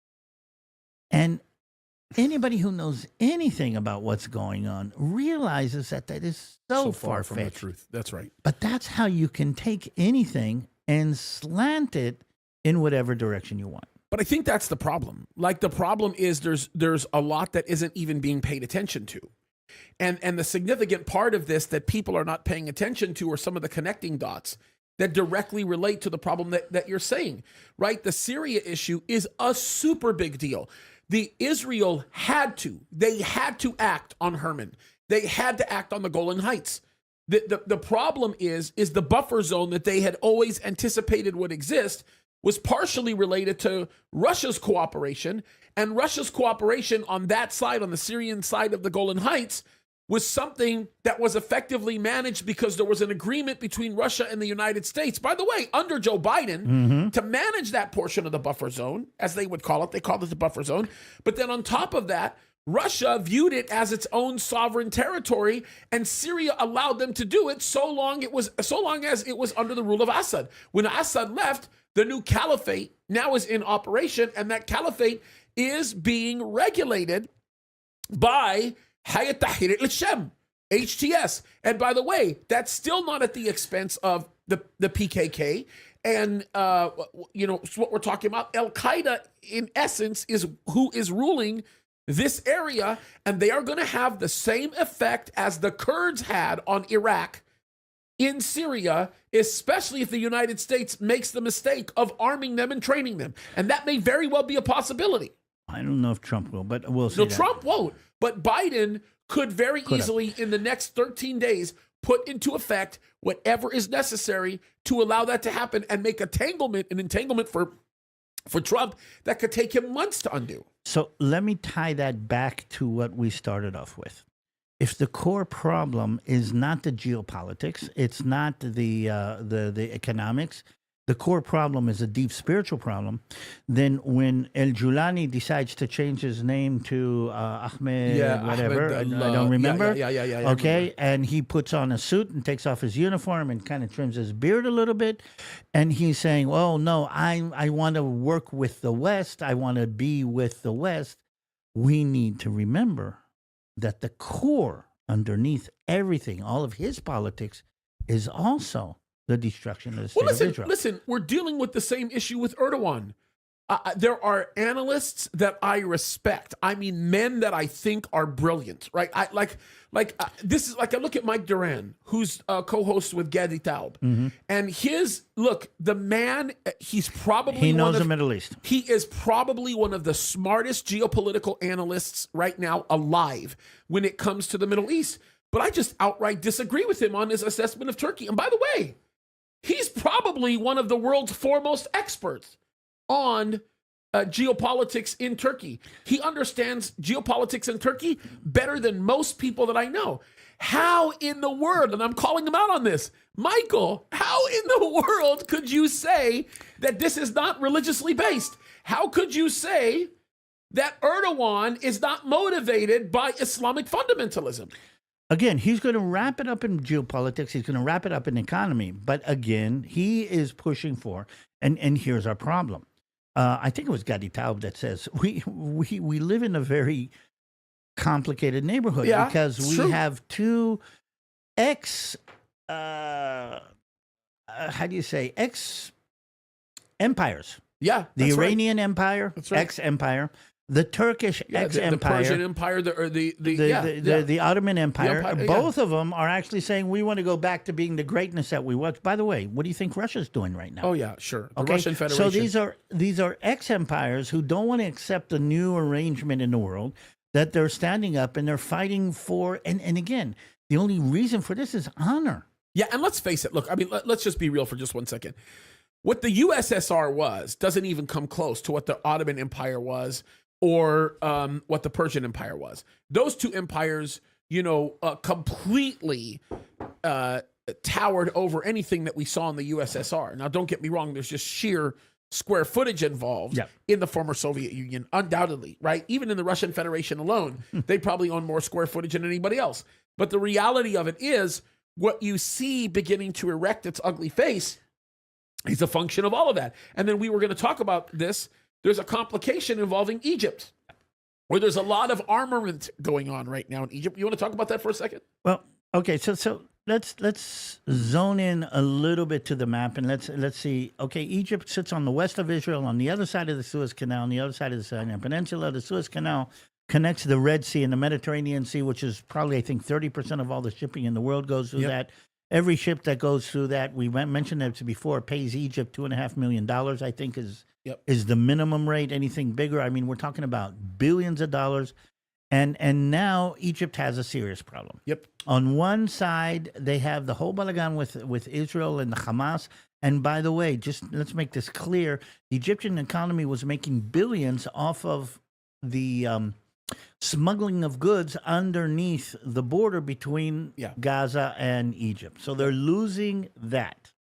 And anybody who knows anything about what's going on realizes that is so far from the truth. That's right. But that's how you can take anything and slant it in whatever direction you want. But I think that's the problem. Like, the problem is there's a lot that isn't even being paid attention to. And the significant part of this that people are not paying attention to are some of the connecting dots that directly relate to the problem that you're saying, right? The Syria issue is a super big deal. Israel had to act on Hermon. They had to act on the Golan Heights. The problem is the buffer zone that they had always anticipated would exist was partially related to Russia's cooperation, and Russia's cooperation on that side, on the Syrian side of the Golan Heights, was something that was effectively managed because there was an agreement between Russia and the United States, by the way, under Joe Biden, to manage that portion of the buffer zone, as they would call it. They called it the buffer zone. But then on top of that, Russia viewed it as its own sovereign territory, and Syria allowed them to do it so long as it was under the rule of Assad. When Assad left, the new caliphate now is in operation, and that caliphate is being regulated by Hayat Tahrir al-Sham, HTS. And by the way, that's still not at the expense of the PKK. And, what we're talking about, Al-Qaeda, in essence, is who is ruling this area. And they are going to have the same effect as the Kurds had on Iraq in Syria, especially if the United States makes the mistake of arming them and training them. And that may very well be a possibility. I don't know if Trump will, but we'll see. No, Trump won't. But Biden could very easily, in the next 13 days, put into effect whatever is necessary to allow that to happen and make an entanglement for for Trump that could take him months to undo. So let me tie that back to what we started off with. If the core problem is not the geopolitics, it's not the economics, the core problem is a deep spiritual problem, then when El Julani decides to change his name to Ahmed, whatever, I don't remember. Yeah. Okay, and he puts on a suit and takes off his uniform and kind of trims his beard a little bit, and he's saying, "Oh no, I want to work with the West. I want to be with the West." We need to remember that the core underneath everything, all of his politics, is also the destruction of the state of Israel. Listen, we're dealing with the same issue with Erdogan. There are analysts that I respect. I mean, men that I think are brilliant, right? I look at Mike Duran, who's co-host with Gadi Taub, and the man, he knows the Middle East. He is probably one of the smartest geopolitical analysts right now alive when it comes to the Middle East. But I just outright disagree with him on his assessment of Turkey. And by the way, he's probably one of the world's foremost experts on geopolitics in Turkey. He understands geopolitics in Turkey better than most people that I know. How in the world, and I'm calling him out on this, Michael, how in the world could you say that this is not religiously based? How could you say that Erdogan is not motivated by Islamic fundamentalism? Again, he's going to wrap it up in geopolitics. He's going to wrap it up in economy. But again, he is pushing for, and here's our problem. I think it was Gadi Taub that says we live in a very complicated neighborhood because we have two how do you say, ex-empires. Yeah, the Iranian Empire, ex-empire. The Turkish ex-empire, the Persian Empire, the Ottoman Empire, both of them are actually saying we want to go back to being the greatness that we was. By the way, what do you think Russia's doing right now? Oh yeah, sure. The Russian Federation. So these are ex-empires who don't want to accept a new arrangement in the world, that they're standing up and they're fighting for. And again, the only reason for this is honor. Yeah, and let's face it. Look, I mean, let's just be real for just 1 second. What the USSR was doesn't even come close to what the Ottoman Empire was, or what the Persian Empire was. Those two empires, completely towered over anything that we saw in the USSR. Now, don't get me wrong. There's just sheer square footage involved in the former Soviet Union, undoubtedly, right? Even in the Russian Federation alone, they probably own more square footage than anybody else. But the reality of it is, what you see beginning to erect its ugly face is a function of all of that. And then we were going to talk about this. There's a complication involving Egypt, where there's a lot of armament going on right now in Egypt. You want to talk about that for a second? Well, okay. So let's zone in a little bit to the map, and let's see. Okay, Egypt sits on the west of Israel, on the other side of the Suez Canal, on the other side of the Sinai Peninsula. The Suez Canal connects the Red Sea and the Mediterranean Sea, which is probably, I think, 30% of all the shipping in the world goes through that. Every ship that goes through that, we mentioned that before, pays Egypt $2.5 million, I think, is the minimum rate. Anything bigger, I mean, we're talking about billions of dollars. And now Egypt has a serious problem. On one side, they have the whole balagan with Israel and the Hamas. And by the way, just let's make this clear, the Egyptian economy was making billions off of the smuggling of goods underneath the border between Gaza and Egypt. So they're losing that.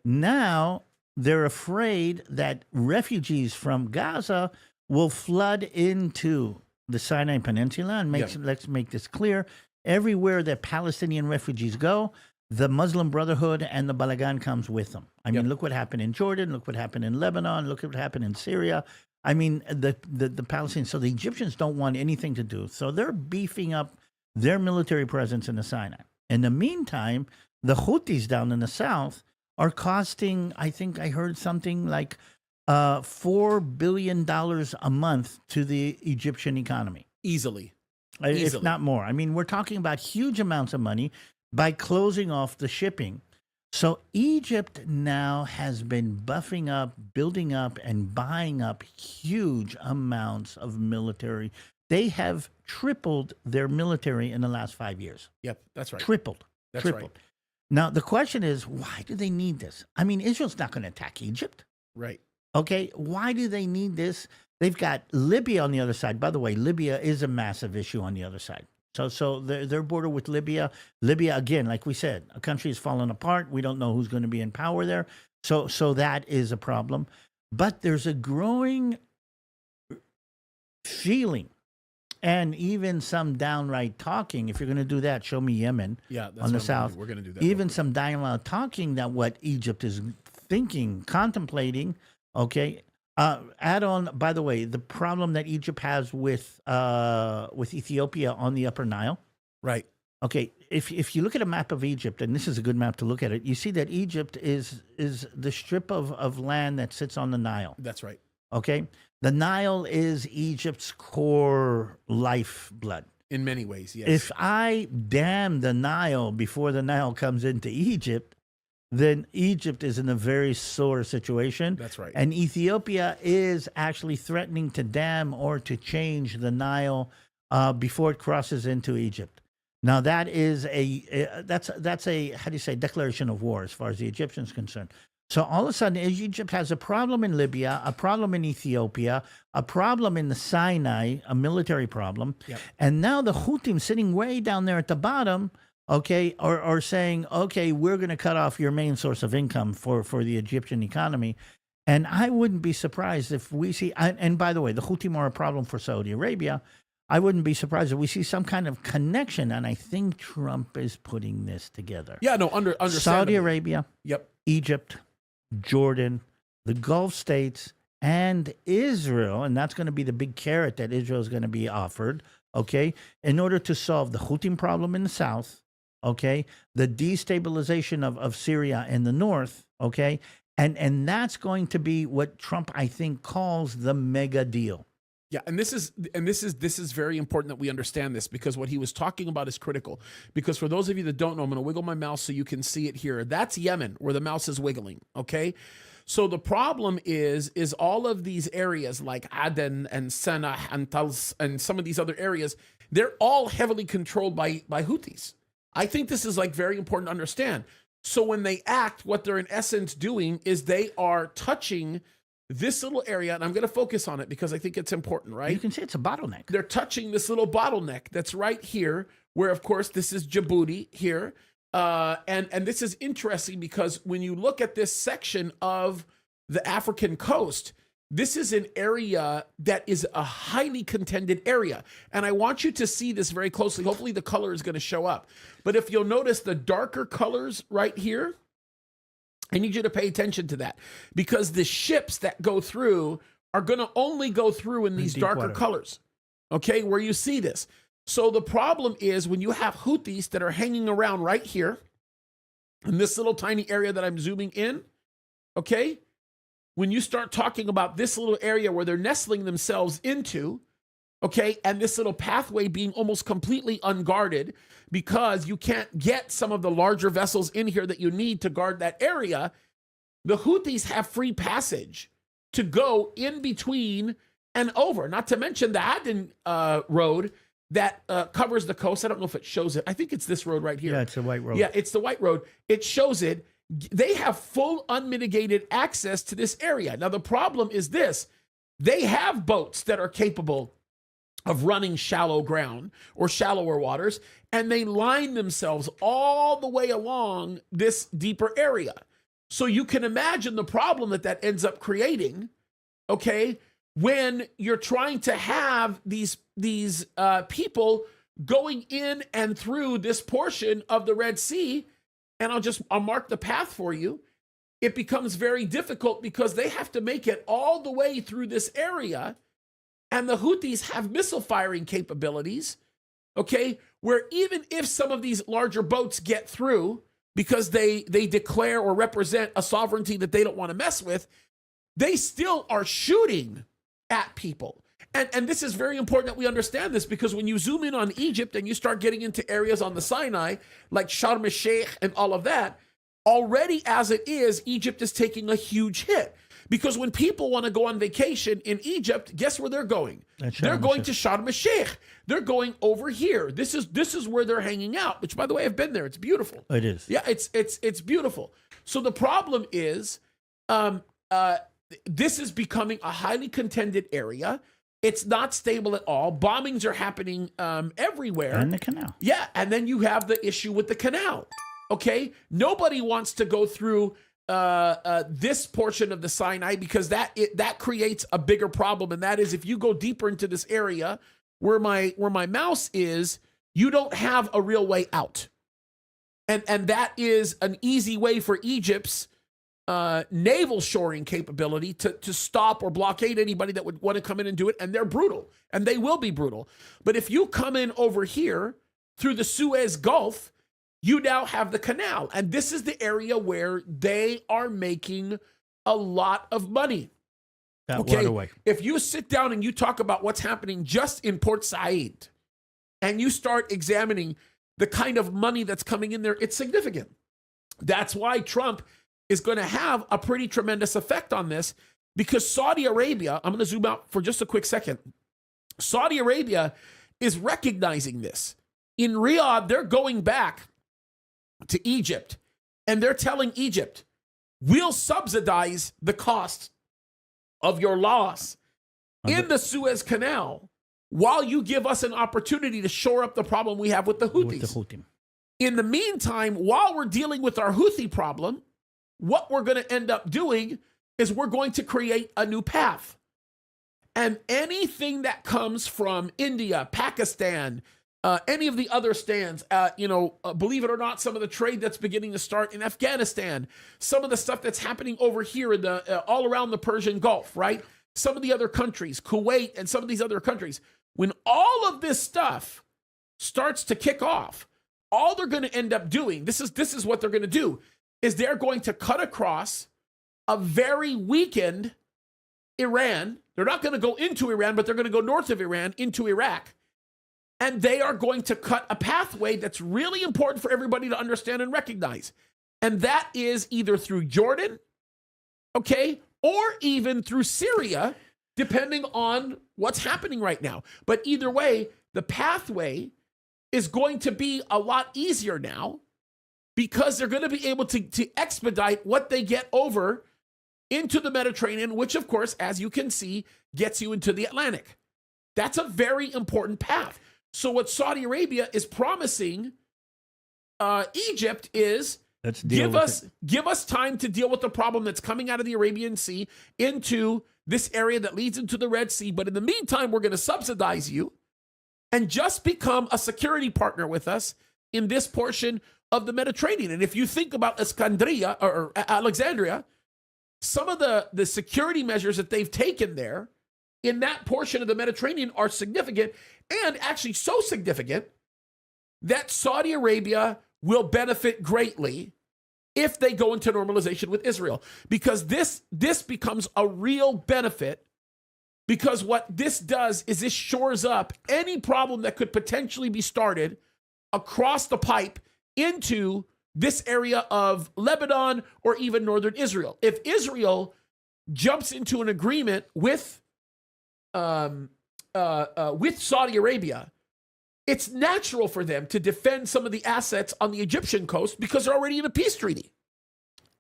Now they're afraid that refugees from Gaza will flood into the Sinai Peninsula. And let's make this clear. Everywhere that Palestinian refugees go, the Muslim Brotherhood and the balagan comes with them. I mean, look what happened in Jordan. Look what happened in Lebanon. Look what happened in Syria. I mean, the Palestinians, so the Egyptians don't want anything to do. So they're beefing up their military presence in the Sinai. In the meantime, the Houthis down in the south are costing, I think I heard something like $4 billion a month to the Egyptian economy. Easily. If not more. I mean, we're talking about huge amounts of money by closing off the shipping. So Egypt now has been buffing up, building up, and buying up huge amounts of military. They have tripled their military in the last 5 years. That's right. Tripled. That's tripled. right. Now, the question is, why do they need this? I mean, Israel's not going to attack Egypt. Right. Okay, why do they need this? They've got Libya on the other side. By the way, Libya is a massive issue on the other side. So their border with Libya, again, like we said, a country is falling apart. We don't know who's going to be in power there. So that is a problem. But there's a growing feeling and even some downright talking. If you're going to do that, show me Yemen on the south. We're going to do that. Even some dialogue talking that what Egypt is thinking, contemplating. Okay. Add on, by the way, the problem that Egypt has with Ethiopia on the Upper Nile. Right. Okay. If you look at a map of Egypt, and this is a good map to look at it, you see that Egypt is the strip of land that sits on the Nile. That's right. Okay. The Nile is Egypt's core lifeblood. In many ways, yes. If I dam the Nile before the Nile comes into Egypt, then Egypt is in a very sore situation. That's right. And Ethiopia is actually threatening to dam or to change the Nile before it crosses into Egypt. Now that is that's a how do you say declaration of war as far as the Egyptians concerned. So all of a sudden, Egypt has a problem in Libya, a problem in Ethiopia, a problem in the Sinai, a military problem, and now the Houthis sitting way down there at the bottom. Okay, or saying, okay, we're going to cut off your main source of income for the Egyptian economy. And I wouldn't be surprised if we see, and by the way, the Houthis are a problem for Saudi Arabia. I wouldn't be surprised if we see some kind of connection, and I think Trump is putting this together. Yeah, no, understandable. Saudi Arabia, yep, Egypt, Jordan, the Gulf states, and Israel, and that's going to be the big carrot that Israel is going to be offered, okay, in order to solve the Houthi problem in the south, okay, the destabilization of Syria in the north, okay, and that's going to be what Trump, I think, calls the mega deal. Yeah, and this is very important that we understand this, because what he was talking about is critical. Because for those of you that don't know, I'm going to wiggle my mouse so you can see it here. That's Yemen, where the mouse is wiggling, okay? So the problem is all of these areas like Aden and Sana'a and Tals and some of these other areas, they're all heavily controlled by Houthis. I think this is like very important to understand. So when they act, what they're in essence doing is they are touching this little area, and I'm going to focus on it because I think it's important, right? You can see it's a bottleneck. They're touching this little bottleneck that's right here, where, of course, this is Djibouti here. And this is interesting because when you look at this section of the African coast, this is an area that is a highly contended area. And I want you to see this very closely. Hopefully the color is going to show up. But if you'll notice the darker colors right here, I need you to pay attention to that, because the ships that go through are going to only go through in these darker colors, okay, where you see this. So the problem is when you have Houthis that are hanging around right here in this little tiny area that I'm zooming in, okay, when you start talking about this little area where they're nestling themselves into, okay, and this little pathway being almost completely unguarded because you can't get some of the larger vessels in here that you need to guard that area, the Houthis have free passage to go in between and over. Not to mention the Aden road that covers the coast. I don't know if it shows it. I think it's this road right here. Yeah, it's the white road. Yeah, it's the white road. It shows it. They have full unmitigated access to this area. Now, the problem is this. They have boats that are capable of running shallow ground or shallower waters, and they line themselves all the way along this deeper area. So you can imagine the problem that ends up creating, okay, when you're trying to have these people going in and through this portion of the Red Sea, and I'll mark the path for you. It becomes very difficult because they have to make it all the way through this area. And the Houthis have missile firing capabilities, okay, where even if some of these larger boats get through because they declare or represent a sovereignty that they don't want to mess with, they still are shooting at people. And this is very important that we understand this, because when you zoom in on Egypt and you start getting into areas on the Sinai, like Sharm el-Sheikh and all of that, already as it is, Egypt is taking a huge hit. Because when people want to go on vacation in Egypt, guess where they're going? They're going to Sharm el-Sheikh. They're going over here. This is where they're hanging out, which, by the way, I've been there. It's beautiful. It is. Yeah, it's beautiful. So the problem is this is becoming a highly contended area. It's not stable at all. Bombings are happening everywhere. And the canal. Yeah, and then you have the issue with the canal. Okay, nobody wants to go through this portion of the Sinai because that creates a bigger problem, and that is if you go deeper into this area where my mouse is, you don't have a real way out, and that is an easy way for Egypt's naval shoring capability to stop or blockade anybody that would want to come in and do it. And they're brutal, and they will be brutal. But if you come in over here through the Suez Gulf, you now have the canal. And this is the area where they are making a lot of money. That waterway. If you sit down and you talk about what's happening just in Port Said, and you start examining the kind of money that's coming in there, it's significant. That's why Trump is going to have a pretty tremendous effect on this, because Saudi Arabia, I'm going to zoom out for just a quick second. Saudi Arabia is recognizing this. In Riyadh, they're going back to Egypt, and they're telling Egypt, we'll subsidize the cost of your loss in the Suez Canal while you give us an opportunity to shore up the problem we have with the Houthis. In the meantime, while we're dealing with our Houthi problem, what we're going to end up doing is we're going to create a new path. And anything that comes from India, Pakistan, any of the other stands, believe it or not, some of the trade that's beginning to start in Afghanistan, some of the stuff that's happening over here in the all around the Persian Gulf, right? Some of the other countries, Kuwait and some of these other countries, when all of this stuff starts to kick off, all they're going to end up doing, this is what they're going to do, is they're going to cut across a very weakened Iran. They're not going to go into Iran, but they're going to go north of Iran into Iraq. And they are going to cut a pathway that's really important for everybody to understand and recognize. And that is either through Jordan, okay, or even through Syria, depending on what's happening right now. But either way, the pathway is going to be a lot easier now, because they're going to be able to expedite what they get over into the Mediterranean, which, of course, as you can see, gets you into the Atlantic. That's a very important path. So what Saudi Arabia is promising Egypt is give us time to deal with the problem that's coming out of the Arabian Sea into this area that leads into the Red Sea. But in the meantime, we're going to subsidize you and just become a security partner with us in this portion of the Mediterranean. And if you think about Iskandria or Alexandria, some of the security measures that they've taken there in that portion of the Mediterranean are significant, and actually so significant that Saudi Arabia will benefit greatly if they go into normalization with Israel, because this becomes a real benefit, because what this does is this shores up any problem that could potentially be started across the pipe into this area of Lebanon or even northern Israel. If Israel jumps into an agreement with Saudi Arabia, it's natural for them to defend some of the assets on the Egyptian coast because they're already in a peace treaty.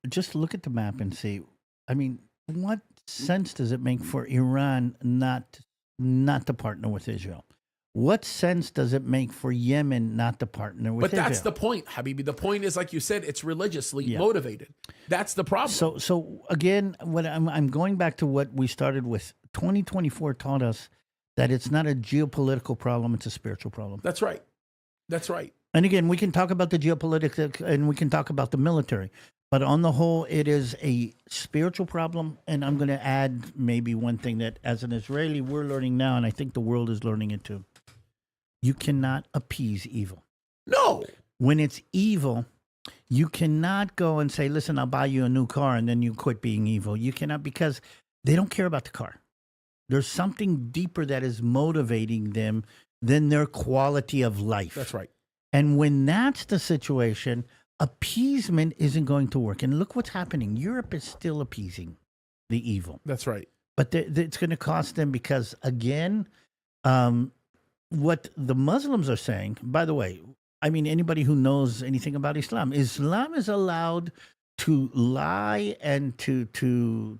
Just look at the map and see. I mean, what sense does it make for Iran not to partner with Israel? What sense does it make for Yemen not to partner with Israel? But that's the point, Habibi. The point is, like you said, it's religiously motivated. That's the problem. So again, what I'm going back to what we started with. 2024 taught us that it's not a geopolitical problem; it's a spiritual problem. That's right. That's right. And again, we can talk about the geopolitics and we can talk about the military, but on the whole, it is a spiritual problem. And I'm going to add maybe one thing that, as an Israeli, we're learning now, and I think the world is learning it too. You cannot appease evil. No. When it's evil, you cannot go and say, listen, I'll buy you a new car, and then you quit being evil. You cannot, because they don't care about the car. There's something deeper that is motivating them than their quality of life. That's right. And when that's the situation, appeasement isn't going to work. And look what's happening. Europe is still appeasing the evil. That's right. But it's going to cost them because, again, what the Muslims are saying, by the way, I mean, anybody who knows anything about Islam is allowed to lie and to deceive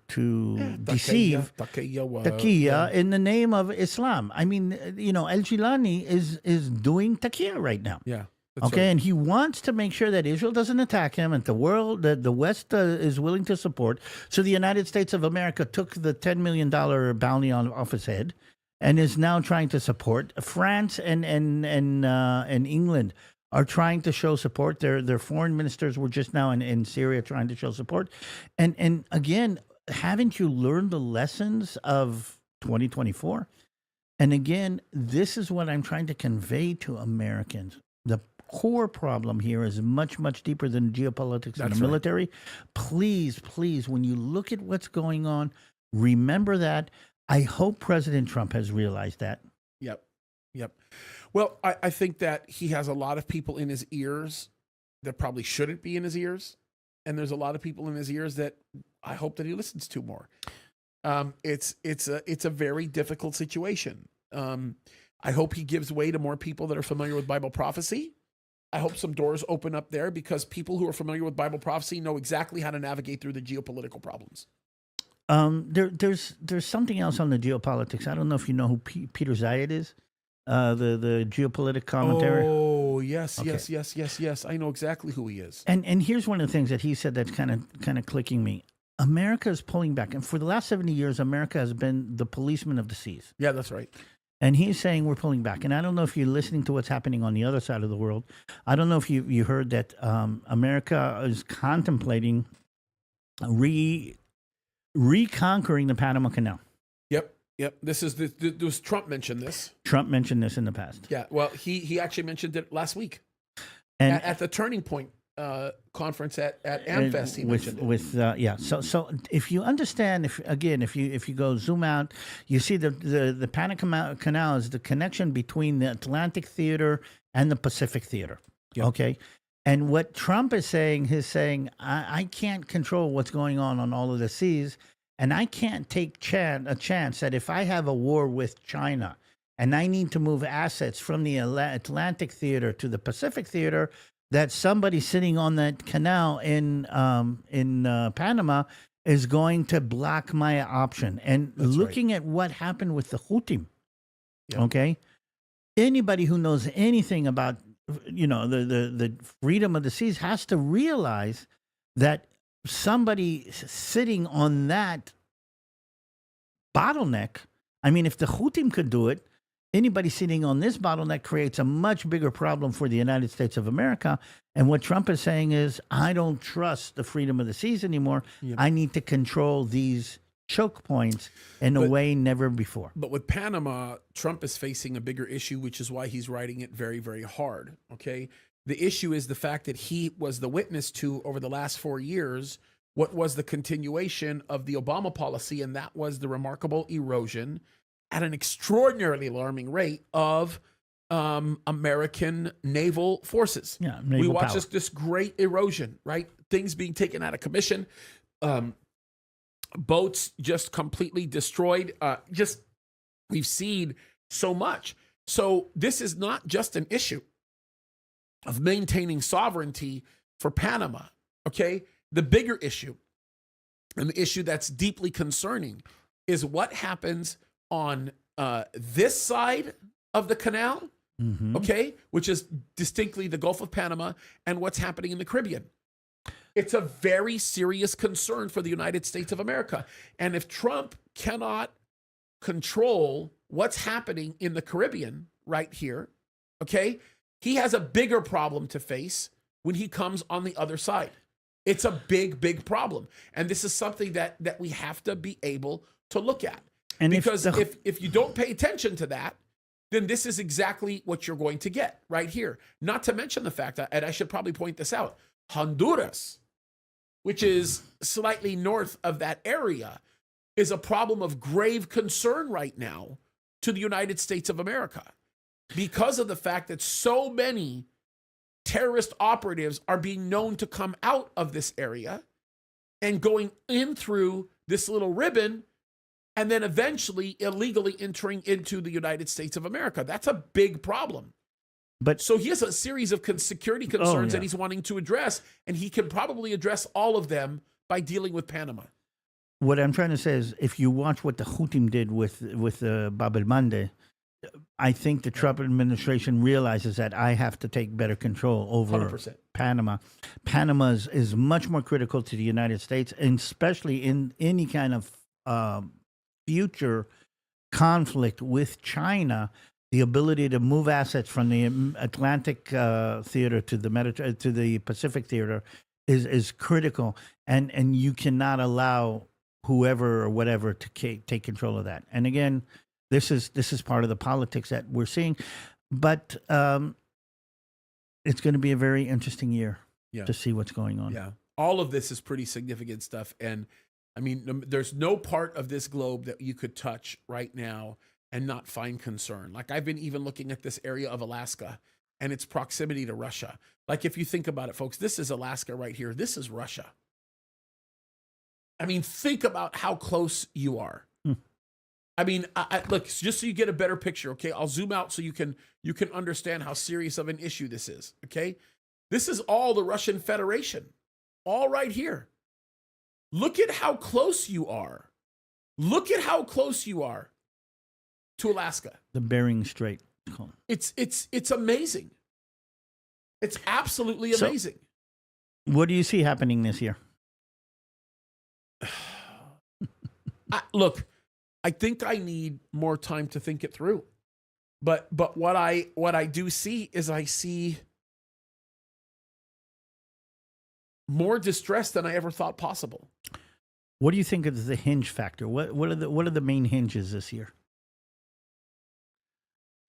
Taqiyya, Takia in the name of Islam. I mean, El Gilani is doing Takia right now. Yeah. That's Okay, right. and he wants to make sure that Israel doesn't attack him, and the West is willing to support. So the United States of America took the $10 million bounty off his head, and is now trying to support. France and England are trying to show support. Their foreign ministers were just now in Syria trying to show support. And again, haven't you learned the lessons of 2024? And again, this is what I'm trying to convey to Americans. The core problem here is much, much deeper than geopolitics and That's the right. military. Please, when you look at what's going on, remember that. I hope President Trump has realized that. Yep. Well, I think that he has a lot of people in his ears that probably shouldn't be in his ears. And there's a lot of people in his ears that I hope that he listens to more. It's a very difficult situation. I hope he gives way to more people that are familiar with Bible prophecy. I hope some doors open up there because people who are familiar with Bible prophecy know exactly how to navigate through the geopolitical problems. There's something else on the geopolitics. I don't know if you know who Peter Zayed is, the geopolitical commentator. Oh, yes, Okay. yes. I know exactly who he is. And here's one of the things that he said that's kind of clicking me. America is pulling back, and for the last 70 years, America has been the policeman of the seas. Yeah, that's right. And he's saying we're pulling back. And I don't know if you're listening to what's happening on the other side of the world. I don't know if you heard that America is contemplating reconquering the Panama Canal. Yep. This is Trump mentioned this. Trump mentioned this in the past. Yeah. Well, he actually mentioned it last week And at the Turning Point conference at AmFest. He mentioned it. So if you understand, if you go zoom out, you see the Panama Canal is the connection between the Atlantic Theater and the Pacific Theater. Yep. Okay. And what Trump is saying, I can't control what's going on all of the seas, and I can't take a chance that if I have a war with China and I need to move assets from the Atlantic Theater to the Pacific Theater, that somebody sitting on that canal in Panama is going to block my option. And That's looking at what happened with the Houthi, Yeah. okay, anybody who knows anything about the freedom of the seas has to realize that somebody sitting on that bottleneck, I mean, if the Houthim could do it, anybody sitting on this bottleneck creates a much bigger problem for the United States of America. And what Trump is saying is, I don't trust the freedom of the seas anymore. Yep. I need to control these choke points in a way never before. But with Panama, Trump is facing a bigger issue, which is why he's writing it very, very hard. Okay. The issue is the fact that he was the witness to, over the last 4 years, what was the continuation of the Obama policy, and that was the remarkable erosion at an extraordinarily alarming rate of American naval forces. Yeah, We naval watch power. this great erosion, right? Things being taken out of commission, boats just completely destroyed. We've seen so much. So this is not just an issue of maintaining sovereignty for Panama, okay? The bigger issue, and the issue that's deeply concerning, is what happens on this side of the canal, okay, which is distinctly the Gulf of Panama, and what's happening in the Caribbean. It's a very serious concern for the United States of America. And if Trump cannot control what's happening in the Caribbean right here, okay, he has a bigger problem to face when he comes on the other side. It's a big, big problem. And this is something that we have to be able to look at. And because if you don't pay attention to that, then this is exactly what you're going to get right here. Not to mention the fact that, and I should probably point this out, Honduras, which is slightly north of that area, is a problem of grave concern right now to the United States of America because of the fact that so many terrorist operatives are being known to come out of this area and going in through this little ribbon and then eventually illegally entering into the United States of America. That's a big problem. But So he has a series of security concerns yeah. that he's wanting to address, and he can probably address all of them by dealing with Panama. what I'm trying to say is, if you watch what the Houthim did with Bab el Mande, I think the Trump administration realizes that I have to take better control over 100%. Panama. Panama is much more critical to the United States, and especially in any kind of future conflict with China. The ability to move assets from the Atlantic theater to the Pacific theater is critical, and you cannot allow whoever or whatever to take control of that. And again, this is part of the politics that we're seeing, but it's going to be a very interesting year to see what's going on. Yeah, all of this is pretty significant stuff, and I mean, there's no part of this globe that you could touch right now and not find concern. Like, I've been even looking at this area of Alaska and its proximity to Russia. Like, if you think about it, folks, this is Alaska right here. This is Russia. I mean, think about how close you are. I mean, look, just so you get a better picture, okay? I'll zoom out so you can understand how serious of an issue this is, okay? This is all the Russian Federation, all right here. Look at how close you are. Look at how close you are to Alaska. The Bering Strait. It's amazing. It's absolutely amazing. So, what do you see happening this year? Look, I think I need more time to think it through. But what I do see is I see more distress than I ever thought possible. What do you think is the hinge factor? What are the main hinges this year?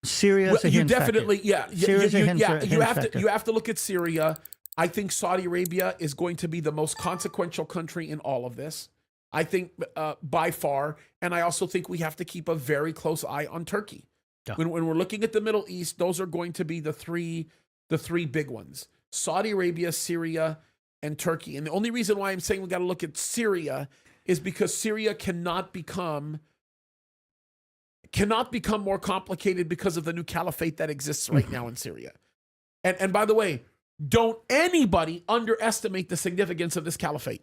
Syria is a hinge definitely, factor. Yeah. You have to look at Syria. I think Saudi Arabia is going to be the most consequential country in all of this. I think by far, and I also think we have to keep a very close eye on Turkey. Yeah. When we're looking at the Middle East, those are going to be the three big ones: Saudi Arabia, Syria, and Turkey. And the only reason why I'm saying we got to look at Syria is because Syria cannot become more complicated because of the new caliphate that exists right now in Syria. And by the way, don't anybody underestimate the significance of this caliphate.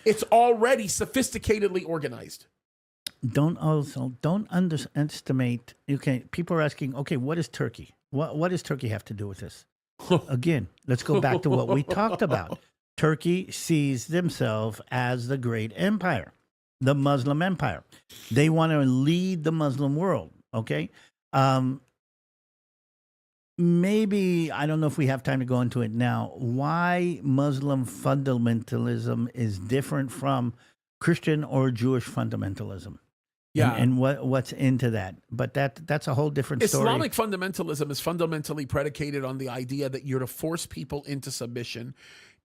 It's already sophisticatedly organized. Don't underestimate. Okay, people are asking, okay, what is Turkey? What does Turkey have to do with this? Again, let's go back to what we talked about. Turkey sees themselves as the great empire, the Muslim empire. They want to lead the Muslim world, okay? Maybe, I don't know if we have time to go into it now, why Muslim fundamentalism is different from Christian or Jewish fundamentalism. Yeah. And what's into that. But that's a whole different story. Islamic fundamentalism is fundamentally predicated on the idea that you're to force people into submission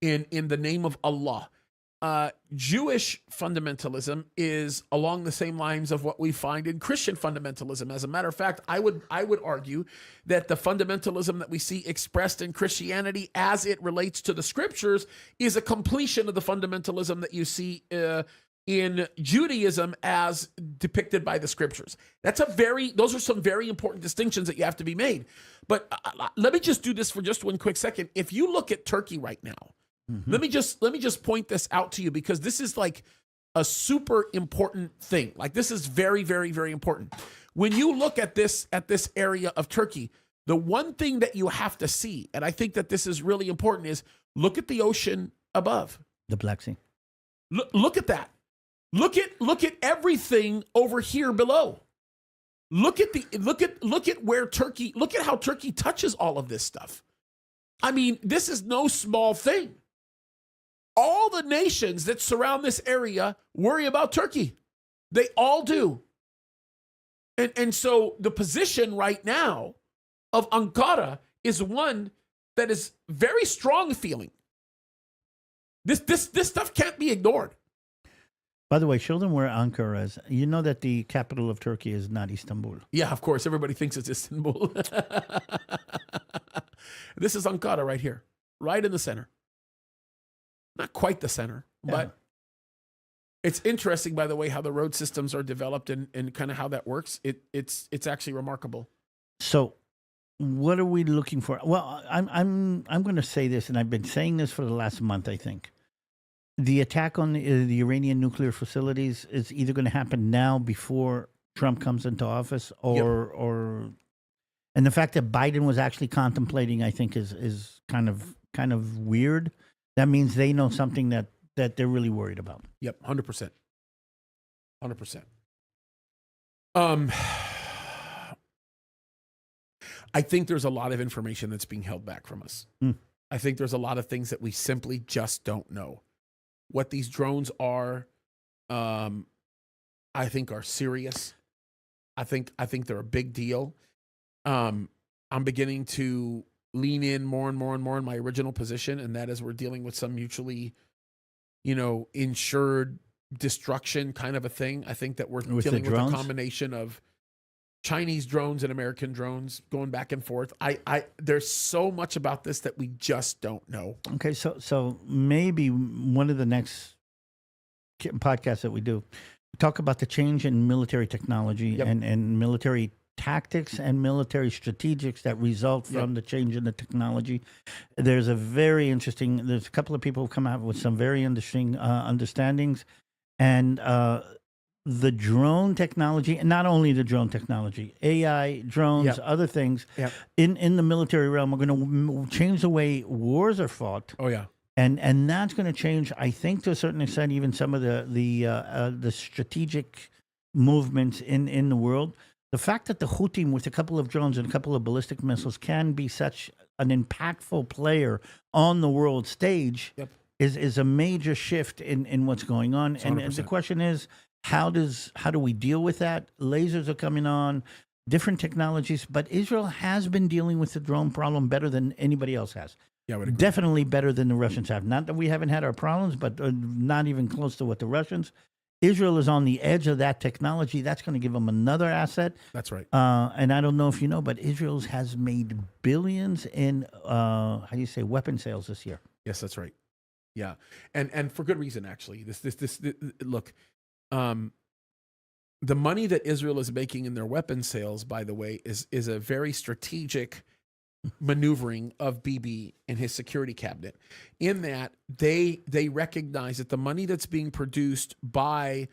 in the name of Allah. Jewish fundamentalism is along the same lines of what we find in Christian fundamentalism. As a matter of fact, I would argue that the fundamentalism that we see expressed in Christianity as it relates to the scriptures is a completion of the fundamentalism that you see in Judaism as depicted by the scriptures. Those are some very important distinctions that you have to be made. But let me just do this for just one quick second. If you look at Turkey right now, let me just point this out to you, because this is like a super important thing. Like, this is very, very, very important. When you look at this area of Turkey, the one thing that you have to see, and I think that this is really important, is look at the ocean above. The Black Sea. Look at that. Look at everything over here below. Look at where Turkey, look at how Turkey touches all of this stuff. I mean, this is no small thing. All the nations that surround this area worry about Turkey. They all do. And so the position right now of Ankara is one that is very strong feeling. This stuff can't be ignored. By the way, show them where Ankara is. You know that the capital of Turkey is not Istanbul. Yeah, of course. Everybody thinks it's Istanbul. This is Ankara right here, right in the center. Not quite the center, but it's interesting, by the way, how the road systems are developed and kind of how that works. It's actually remarkable. So what are we looking for? Well, I'm going to say this, and I've been saying this for the last month. I think the attack on the Iranian nuclear facilities is either going to happen now before Trump comes into office, or and the fact that Biden was actually contemplating, I think, is kind of weird. That means they know something that they're really worried about. Yep, 100%. 100%. I think there's a lot of information that's being held back from us. I think there's a lot of things that we simply just don't know. What these drones are, I think are serious. I think they're a big deal. I'm beginning to lean in more and more and more in my original position, and that is we're dealing with some mutually, insured destruction kind of a thing. I think that we're dealing with a combination of Chinese drones and American drones going back and forth. There's so much about this that we just don't know. Okay, so maybe one of the next podcasts that we do, talk about the change in military technology and military tactics and military strategics that result from the change in the technology. There's a couple of people who've come out with some very interesting understandings, and the drone technology, and not only the drone technology, AI, drones, other things in the military realm are going to change the way wars are fought. Oh yeah. And that's going to change, I think, to a certain extent, even some of the strategic movements in the world. The fact that the Houthi, with a couple of drones and a couple of ballistic missiles, can be such an impactful player on the world stage is a major shift in what's going on. And the question is, how do we deal with that? Lasers are coming on, different technologies, but Israel has been dealing with the drone problem better than anybody else has. Yeah, I would agree. Definitely better than the Russians have. Not that we haven't had our problems, but not even close to what the Russians. Israel is on the edge of that technology. That's going to give them another asset. That's right. And I don't know if you know, but Israel has made billions in weapon sales this year. Yes, that's right. Yeah, and for good reason, actually. This look. The money that Israel is making in their weapon sales, by the way, is a very strategic maneuvering of Bibi and his security cabinet, in that they recognize that the money that's being produced by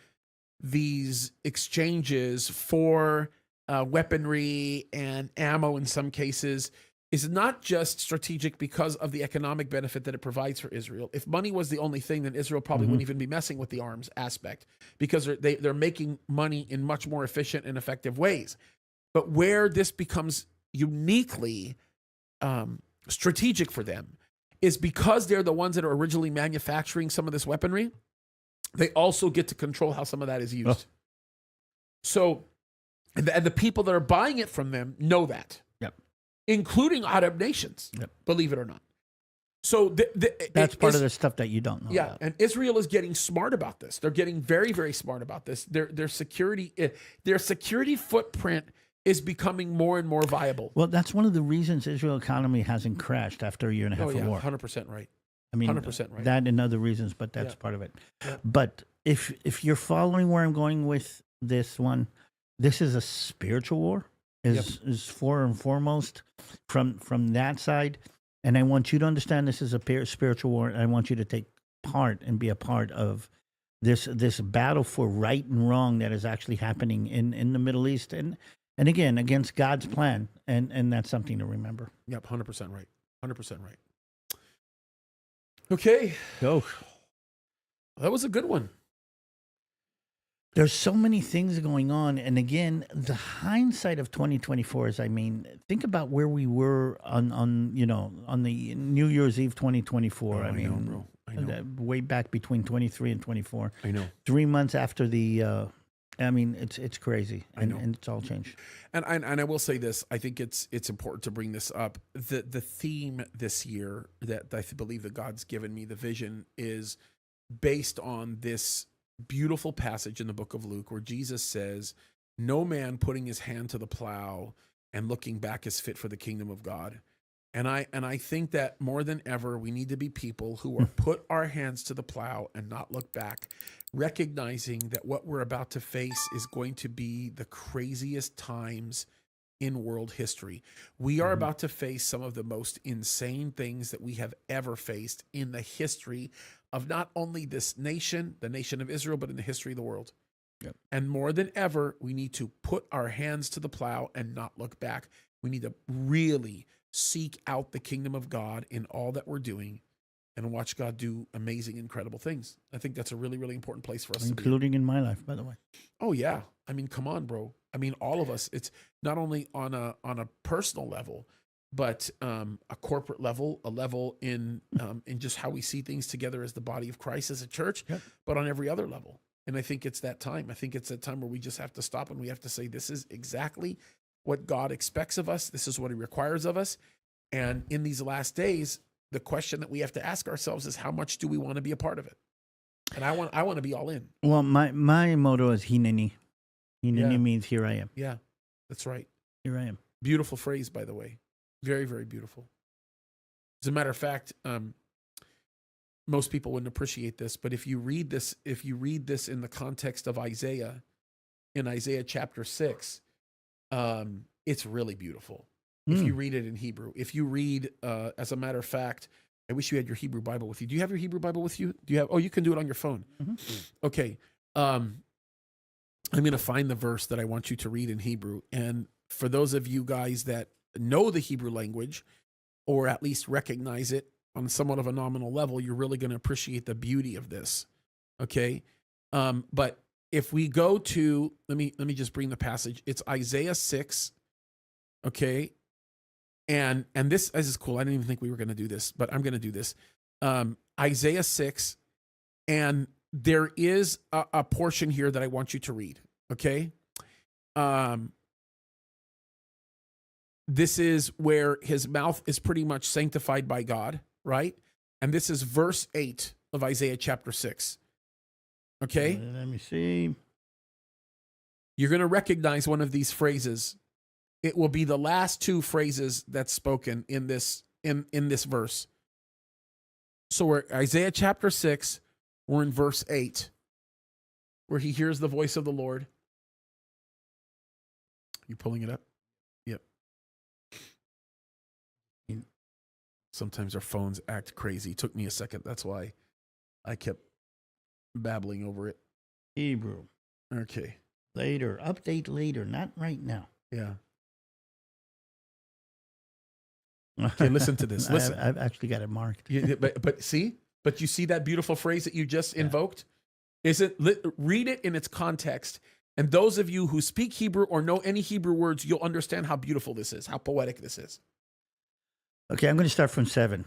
these exchanges for weaponry and ammo in some cases is not just strategic because of the economic benefit that it provides for Israel. If money was the only thing, then Israel probably wouldn't even be messing with the arms aspect, because they're making money in much more efficient and effective ways. But where this becomes uniquely strategic for them is because they're the ones that are originally manufacturing some of this weaponry. They also get to control how some of that is used. So, and the people that are buying it from them know that. Including Arab nations, believe it or not. So that's part of the stuff that you don't know. Yeah, about. And Israel is getting smart about this. They're getting very, very smart about this. Their security footprint is becoming more and more viable. Well, that's one of the reasons Israel's economy hasn't crashed after a year and a half of war. 100% right. I mean, 100% right. That and other reasons, but that's part of it. But if you're following where I'm going with this one, this is a spiritual war. Is for and foremost from that side. And I want you to understand this is a spiritual war. And I want you to take part and be a part of this battle for right and wrong that is actually happening in the Middle East. And again, against God's plan. And that's something to remember. Yep, 100% right. 100% right. Okay. Go. That was a good one. There's so many things going on. And again, the hindsight of 2024 is, think about where we were on the New Year's Eve 2024. I know, bro. I know. Way back between 23 and 24. I know. 3 months after the, it's crazy. And it's all changed. And I will say this, I think it's important to bring this up. The theme this year that I believe that God's given me, the vision, is based on this beautiful passage in the book of Luke where Jesus says, "No man putting his hand to the plow and looking back is fit for the kingdom of God." And I think that more than ever, we need to be people who are put our hands to the plow and not look back, recognizing that what we're about to face is going to be the craziest times in world history. We are about to face some of the most insane things that we have ever faced in the history of not only this nation, the nation of Israel, but in the history of the world. Yep. And more than ever, we need to put our hands to the plow and not look back. We need to really seek out the kingdom of God in all that we're doing and watch God do amazing, incredible things. I think that's a really, really important place for us to be. Including in my life, by the way. Oh yeah. I mean, come on, bro. I mean, all of us, it's not only on a personal level, but a corporate level, a level in just how we see things together as the body of Christ, as a church, Yep. but on every other level. And I think it's that time. I think it's that time where we just have to stop and we have to say, this is exactly what God expects of us. This is what he requires of us. And in these last days, the question that we have to ask ourselves is, how much do we want to be a part of it? And I want to be all in. Well, my motto is Hineni. Hineni Yeah. means here I am. Yeah, that's right. Here I am. Beautiful phrase, by the way. Very, very beautiful. As a matter of fact, most people wouldn't appreciate this, but if you read this in the context of Isaiah, in Isaiah chapter 6, it's really beautiful. If you read it in Hebrew, if you read, as a matter of fact, I wish you had your Hebrew Bible with you. Do you have your Hebrew Bible with you? Do you have? Oh, you can do it on your phone. Okay. I'm going to find the verse that I want you to read in Hebrew. And for those of you guys that know the Hebrew language, or at least recognize it on somewhat of a nominal level, you're really going to appreciate the beauty of this. Okay. But if we go to, let me just bring the passage. It's Isaiah 6. Okay. And this is cool. I didn't even think we were going to do this, but I'm going to do this. Isaiah 6, and there is a portion here that I want you to read, okay? This is where his mouth is pretty much sanctified by God, right? And this is verse 8 of Isaiah chapter 6, okay? Let me see. You're going to recognize one of these phrases. It will be the last two phrases that's spoken in this verse. So we're Isaiah chapter 6, we're in verse 8, where he hears the voice of the Lord. You pulling it up? Yep. Sometimes our phones act crazy. It took me a second. That's why I kept babbling over it. Hebrew. Okay. Later. Update later. Not right now. Yeah. Okay, listen to this. Listen. I've actually got it marked. But see? But you see that beautiful phrase that you just invoked? Read it in its context. And those of you who speak Hebrew or know any Hebrew words, you'll understand how beautiful this is, how poetic this is. Okay, I'm going to start from 7.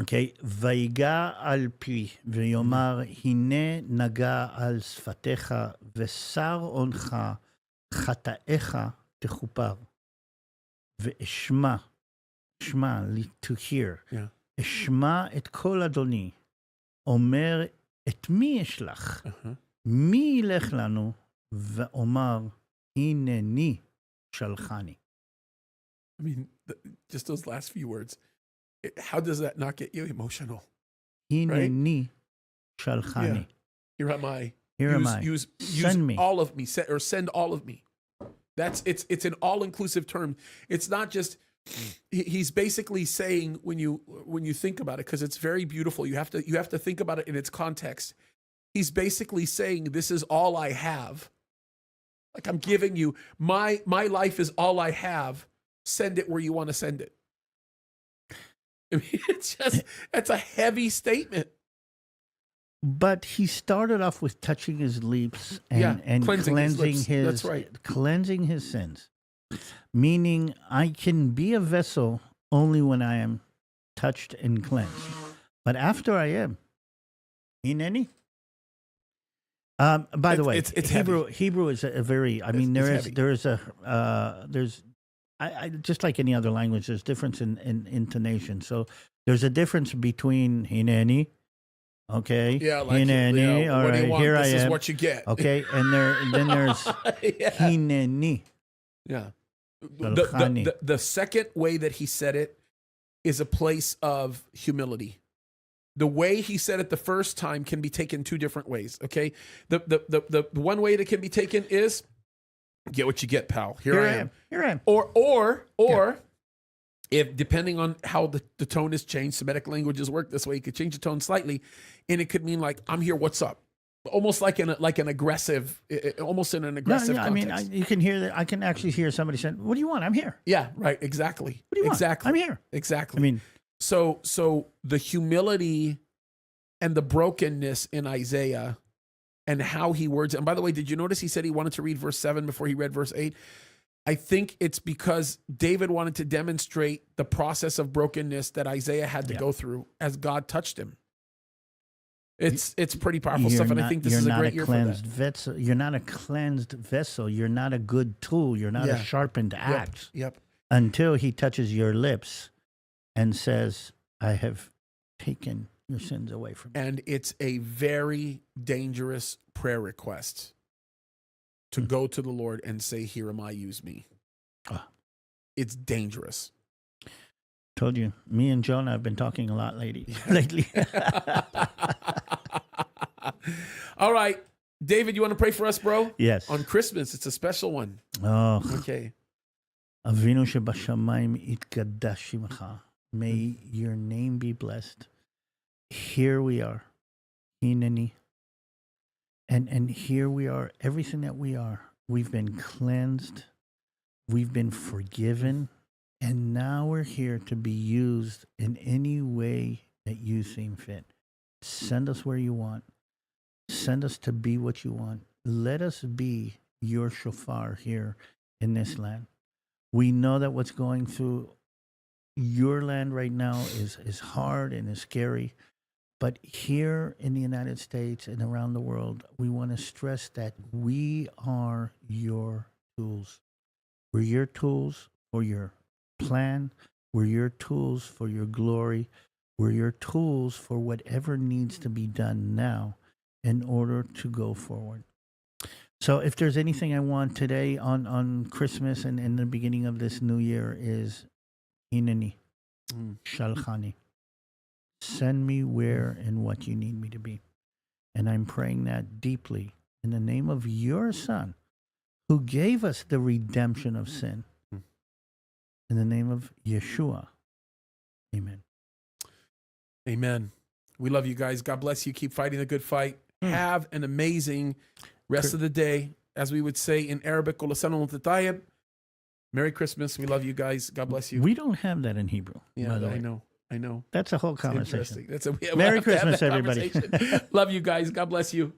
Okay. ויגע על פי, ויאמר, הנה נגע על שפתיך, ושר אונך, חטאיך תכופר. ואשמע, to hear. Yeah. אשמע את קול אדוני, אומר, את מי אשלח? מי ילך לנו? ואומר, הנני שלחני. I mean, just those last few words. How does that not get you emotional? הנני שלחני. Yeah. Here am I. Here am I. Use Send me. all of me, or send all of me. It's an all-inclusive term. It's not just, he's basically saying, when you think about it, because it's very beautiful, you have to think about it in its context. He's basically saying, this is all I have. Like, I'm giving you, my life is all I have. Send it where you want to send it. I mean, it's a heavy statement. But he started off with touching his lips and cleansing his lips. his That's right. cleansing his sins. Meaning, I can be a vessel only when I am touched and cleansed. But after I am, hineni. By the way, it's Hebrew. heavy. Hebrew is a very. I mean, there's just like any other language, there's difference in intonation. So there's a difference between hineni. Okay. Yeah, like hineni. yeah, All what right, do you want? here This I is am. what you get. Okay, and then there's hineni. Yeah. The second way that he said it is a place of humility. The way he said it the first time can be taken two different ways. Okay. The one way that can be taken is Get what you get, pal. Here I am. Here I am. Or if depending on how the tone is changed, Semitic languages work this way. You could change the tone slightly, and it could mean like, "I'm here. What's up?" Almost like an aggressive, almost in an aggressive context. I mean, you can hear that. I can actually hear somebody saying, "What do you want? I'm here." Yeah, right. Exactly. What do you want? Exactly. I'm here. Exactly. I mean, so the humility and the brokenness in Isaiah and how he words it. And by the way, did you notice he said he wanted to read verse 7 before he read verse 8? I think it's because David wanted to demonstrate the process of brokenness that Isaiah had to go through as God touched him. It's pretty powerful stuff, and I think this is a great year for that. Vessel. You're not a cleansed vessel. You're not a good tool. You're not a sharpened axe. Yep. Until he touches your lips and says, "I have taken your sins away from you." And it's a very dangerous prayer request to go to the Lord and say, "Here am I, use me." It's dangerous. Told you, me and Jonah have been talking a lot lately. All right. David, you want to pray for us, bro? Yes. On Christmas, it's a special one. Oh. Okay. Avinu shebashamayim yitkadosh shemcha. May your name be blessed. Here we are. Hineni. And here we are. Everything that we are. We've been cleansed. We've been forgiven. And now we're here to be used in any way that you seem fit. Send us where you want. Send us to be what you want. Let us be your shofar here in this land. We know that what's going through your land right now is hard and is scary. But here in the United States and around the world, we want to stress that we are your tools. We're your tools for your plan. We're your tools for your glory. We're your tools for whatever needs to be done now in order to go forward. So if there's anything I want today on Christmas and in the beginning of this new year is Hineni, Shalchani. Send me where and what you need me to be. And I'm praying that deeply in the name of your Son, who gave us the redemption of sin. In the name of Yeshua. Amen. Amen. We love you guys. God bless you. Keep fighting the good fight. Have an amazing rest of the day. As we would say in Arabic, Merry Christmas. We love you guys. God bless you. We don't have that in Hebrew. Yeah, I know. That's a whole conversation. Interesting. Merry we'll have to have Christmas, that everybody. conversation. Love you guys. God bless you.